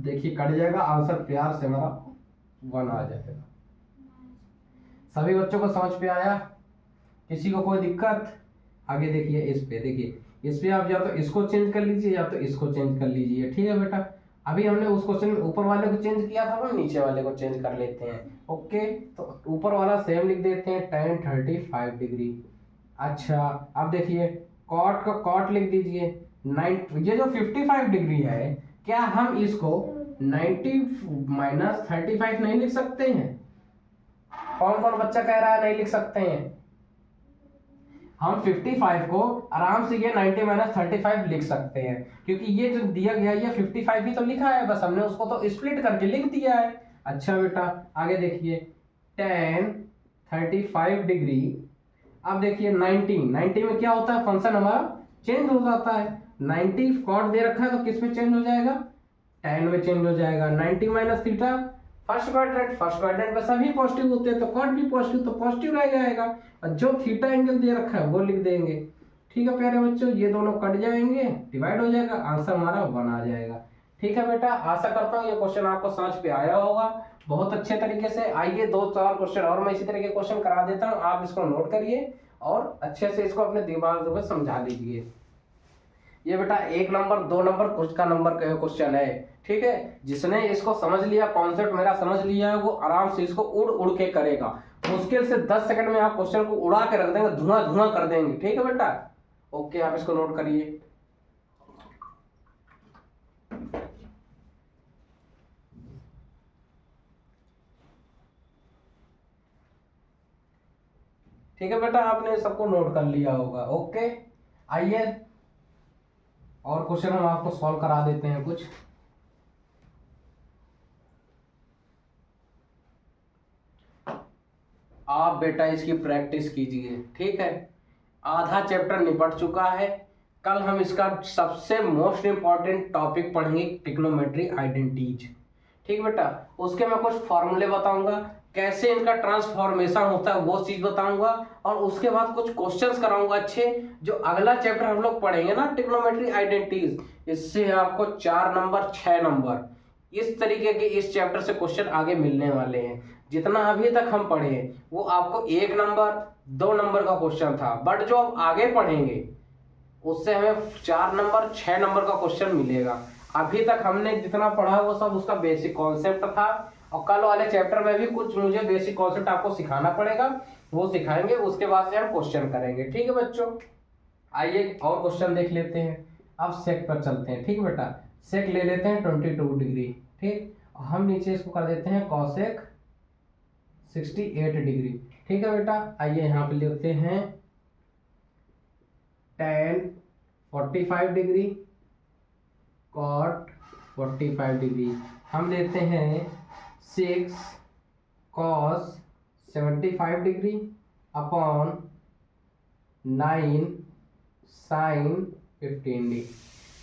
देखिए कट जाएगा, आंसर प्यार से हमारा 1 आ जाएगा। सभी बच्चों को समझ पे आया? किसी को कोई दिक्कत? आगे देखिए, इस पे आप या तो इसको चेंज कर लीजिए या तो इसको चेंज कर लीजिए, ठीक है बेटा। अभी हमने उस क्वेश्चन में ऊपर वाले को चेंज किया था, हम नीचे वाले को चेंज कर लेते हैं। ओके, तो ऊपर वाला सेम लिख देते हैं, tan 35 डिग्री। अच्छा अब देखिए, कॉट का कॉट लिख दीजिए। ये जो 55 डिग्री है, क्या हम इसको 90 माइनस 35 नहीं लिख सकते हैं? कौन कौन बच्चा कह रहा है नहीं लिख सकते हैं? हम 55 को आराम से ये 90 माइनस 35 लिख सकते हैं, क्योंकि ये जो दिया गया ये 55 ही तो लिखा है, बस हमने उसको तो स्प्लिट करके लिख दिया है। अच्छा बेटा आगे देखिए, tan 35 डिग्री। अब देखिए 90 में क्या होता है, फंक्शन हमारा चेंज हो जाता है। 90 कॉट दे रखा है तो किस में चेंज हो जाएगा? tan में चेंज हो जाएगा। 90 माइनस थीटा, फर्स्ट क्वाड्रेंट में सभी पॉजिटिव होते हैं, तो कॉट भी पॉजिटिव, तो पॉजिटिव रह जाएगा। और जो थीटा एंगल दे रखा है वो लिख देंगे। ठीक है प्यारे बच्चों, ये दोनों कट जाएंगे, डिवाइड हो जाएगा, आंसर हमारा 1 आ जाएगा। ठीक है बेटा, आशा करता हूँ ये क्वेश्चन आपको समझ पे आया होगा बहुत अच्छे तरीके से। आइए 2-4 क्वेश्चन और मैं इसी तरह के क्वेश्चन करा देता हूँ, आप इसको नोट करिए और अच्छे से इसको अपने दिमाग में समझा लीजिए। ये बेटा 1 नंबर 2 नंबर कुछ का नंबर क्वेश्चन है, ठीक है। जिसने इसको समझ लिया, कॉन्सेप्ट मेरा समझ लिया है, वो आराम से इसको उड़ उड़ के करेगा। मुश्किल से 10 सेकंड में आप क्वेश्चन को उड़ा के रख देंगे, धुआं धुआं कर देंगे। ठीक है बेटा, ओके, आप इसको नोट करिए। ठीक है बेटा, आपने सबको नोट कर लिया होगा। ओके, आइए और क्वेश्चन हम आपको सॉल्व करा देते हैं कुछ। आप बेटा इसकी प्रैक्टिस कीजिए, ठीक है। आधा चैप्टर निपट चुका है। कल हम इसका सबसे मोस्ट इंपॉर्टेंट टॉपिक पढ़ेंगे, ट्रिग्नोमेट्री आइडेंटिटीज। ठीक बेटा, उसके मैं कुछ फॉर्मूले बताऊंगा, कैसे इनका ट्रांसफॉर्मेशन होता है वो चीज बताऊंगा, और उसके बाद कुछ क्वेश्चंस कराऊंगा अच्छे, जो अगला चैप्टर हम लोग पढ़ेंगे ना ट्रिग्नोमेट्री आइडेंटिटीज, इससे आपको 4 नंबर 6 नंबर इस तरीके के इस चैप्टर से क्वेश्चन आगे मिलने वाले हैं। जितना अभी तक हम पढ़े वो आपको 1 नंबर 2 नंबर का क्वेश्चन था, बट जो अब आगे पढ़ेंगे उससे हमें 4 नंबर 6 नंबर का क्वेश्चन मिलेगा। अभी तक हमने जितना पढ़ा वो सब उसका बेसिक कॉन्सेप्ट था, और कल वाले चैप्टर में भी कुछ मुझे बेसिक कॉन्सेप्ट आपको सिखाना पड़ेगा, वो सिखाएंगे, उसके बाद से हम क्वेश्चन करेंगे। ठीक है बच्चों, आइए और क्वेश्चन देख लेते हैं। अब सेक पर चलते हैं। ठीक बेटा, सेक ले लेते हैं 22 डिग्री, ठीक, हम नीचे इसको कर देते हैं कॉसेक 68 डिग्री। ठीक है बेटा, आइए यहाँ पे लिखते हैं tan 45 डिग्री, cot 45 डिग्री। हम लेते हैं 6 cos 75 degree upon 9 sin 15 degree.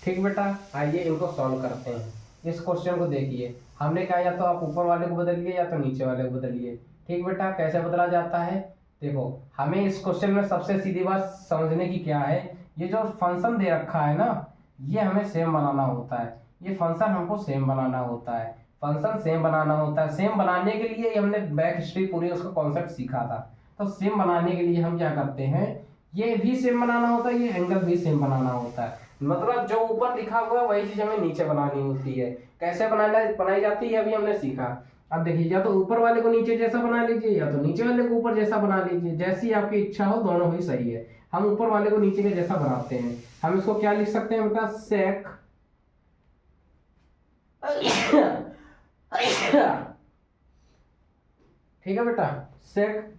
ठीक बेटा, आइए इनको सॉल्व करते हैं। इस क्वेश्चन को देखिए, हमने कहा या तो आप ऊपर वाले को बदलिए या तो नीचे वाले को बदलिए। ठीक बेटा, कैसे बदला जाता है? देखो, हमें इस क्वेश्चन में सबसे सीधी बात समझने की क्या है, ये जो फंक्शन दे रखा है ना, ये हमें सेम बनाना होता है। ये फंक्शन हमको सेम बनाना होता है, फंक्शन सेम बनाना होता है। सेम बनाने के लिए हमने बैक हिस्ट्री पूरी उसका कॉन्सेप्ट सीखा था। तो सेम बनाने के लिए हम क्या करते हैं, ये भी सेम बनाना होता है, ये एंगल भी सेम बनाना होता है। मतलब जो ऊपर लिखा हुआ है वही चीज हमें नीचे बनानी होती है। कैसे बनाई जाती है अभी हमने सीखा। अब देखिए, या तो ऊपर वाले को नीचे जैसा बना लीजिए या तो नीचे वाले को ऊपर जैसा बना लीजिए, जैसी आपकी इच्छा हो, दोनों ही सही है। हम ऊपर वाले को नीचे के जैसा बनाते हैं। हम इसको क्या लिख सकते हैं बेटा, सेक ठीक है बेटा, सेक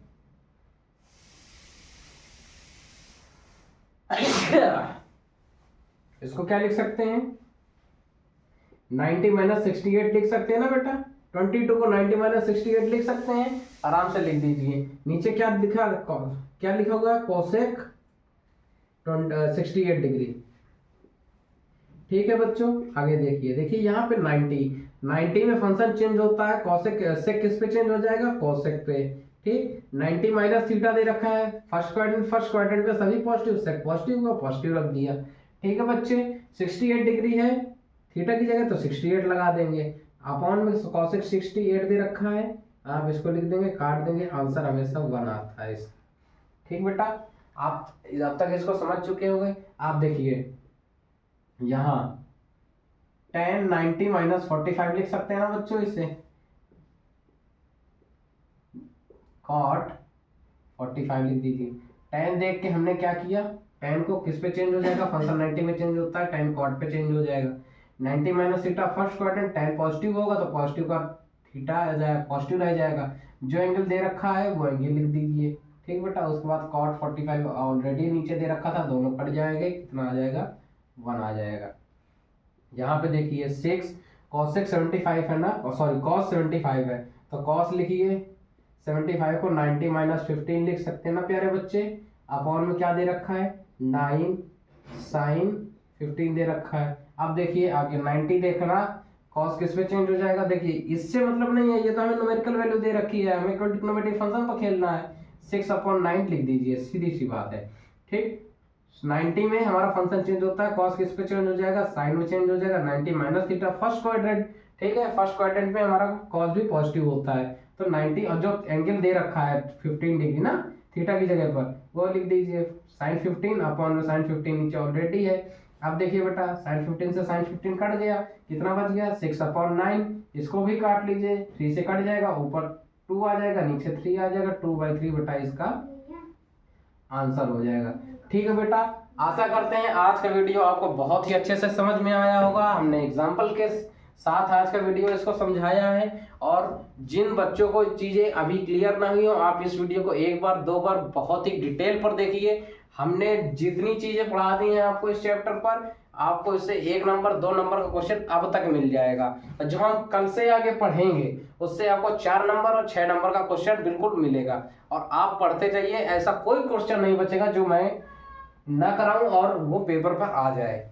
इसको क्या लिख सकते हैं, 90 माइनस 68 लिख सकते हैं ना बेटा, 22 को 90 माइनस 68 लिख सकते हैं, आराम से लिख दीजिए। नीचे क्या लिखा हुआ है, कोसेक 68 डिग्री। ठीक है बच्चों, आगे देखिए यहाँ पे 90 में फंक्शन चेंज होता है, कॉसेक सेक किस पे चेंज हो जाएगा, कॉसेक पे। ठीक, 90 माइनस थीटा दे रखा है, फर्स्ट क्वाड्रेंट पे सभी पॉजिटिव, सेक पॉजिटिव का पॉजिटिव रख दिया। ठीक है बच्चे, 68 डिग्री है, थीटा की जगह तो 68 लगा देंगे, अपॉन में कॉसेक 68 दे रखा है, आप इसको लिख देंगे, काट देंगे, आंसर हमेशा 1 आता है इसका। ठीक बेटा, आप अब तक इसको समझ चुके होंगे। आप देखिए यहाँ tan 90 माइनस 45 लिख सकते हैं ना बच्चों, इसे cot 45 लिख दीजिए। tan देख के हमने क्या किया, tan को किस पे चेंज हो जाएगा, फंक्शन 90 में चेंज होता है, tan cot पे चेंज हो जाएगा। 90 minus theta first quadrant, tan positive होगा तो पॉजिटिव का थीटा आ जाएगा, पॉजिटिव रह जाएगा, जो एंगल दे रखा है वो एंगल लिख दीजिए। ठीक बेटा, उसके बाद cot 45 ऑलरेडी नीचे दे रखा था, दोनों कट जाएंगे, कितना आ जाएगा, 1 आ जाएगा। यहाँ पे देखिए 6 cosec 75 है ना, सॉरी cos 75 है, तो cos लिखिए 75 को 90 माइनस 15 लिख सकते हैं ना प्यारे बच्चे, अपॉन में क्या दे रखा है, 9 sin 15 दे रखा है। अब देखिए आगे 90 देखना, cos किस पे चेंज हो जाएगा, देखिए इससे मतलब नहीं है, ये तो हमें न्यूमेरिकल वैल्यू दे रखी है, हमें ट्रिग्नोमेट्रिक फंक्शन पर खेलना है, 6/9 लिख दीजिए, सीधी सी बात है। ठीक, 90 में हमारा फंक्शन चेंज होता है, cos किस पे चेंज हो जाएगा, साइन में चेंज हो जाएगा, 90 माइनस थीटा फर्स्ट क्वाड्रेंट। ठीक है, फर्स्ट क्वाड्रेंट में हमारा cos भी पॉजिटिव होता है, तो 90 और जो एंगल दे रखा है 15 डिग्री ना थीटा की जगह पर, वो लिख दीजिए sin 15 अपॉन में sin 15 नीचे ऑलरेडी है। अब देखिए बेटा sin 15 से sin 15 कट गया, कितना बच गया, 6/9, इसको भी काट लीजिए, 3 से कट जाएगा, ऊपर 2 आ जाएगा, नीचे 3 आ जाएगा, 2/3 बेटा इसका आंसर हो जाएगा। ठीक है बेटा, आशा करते हैं आज का वीडियो आपको बहुत ही अच्छे से समझ में आया होगा। हमने एग्जाम्पल के साथ आज का वीडियो इसको समझाया है, और जिन बच्चों को चीज़ें अभी क्लियर ना हुई हो, आप इस वीडियो को एक बार 2 बार बहुत ही डिटेल पर देखिए। हमने जितनी चीज़ें पढ़ा दी हैं आपको इस चैप्टर पर, आपको इससे 1 नंबर 2 नंबर का क्वेश्चन अब तक मिल जाएगा, और जो हम कल से आगे पढ़ेंगे उससे आपको 4 नंबर और 6 नंबर का क्वेश्चन बिल्कुल मिलेगा। और आप पढ़ते जाइए, ऐसा कोई क्वेश्चन नहीं बचेगा जो मैं ना कराऊं और वो पेपर पर आ जाए,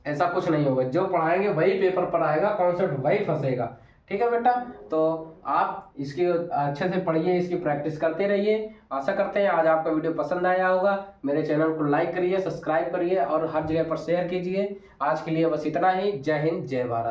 ऐसा कुछ नहीं होगा, जो पढ़ाएंगे वही पेपर पर आएगा, कॉन्सेप्ट वही फंसेगा। ठीक है बेटा, तो आप इसकी अच्छे से पढ़िए, इसकी प्रैक्टिस करते रहिए। आशा करते हैं आज आपका वीडियो पसंद आया होगा। मेरे चैनल को लाइक करिए, सब्सक्राइब करिए और हर जगह पर शेयर कीजिए। आज के लिए बस इतना ही। जय हिंद, जय भारत।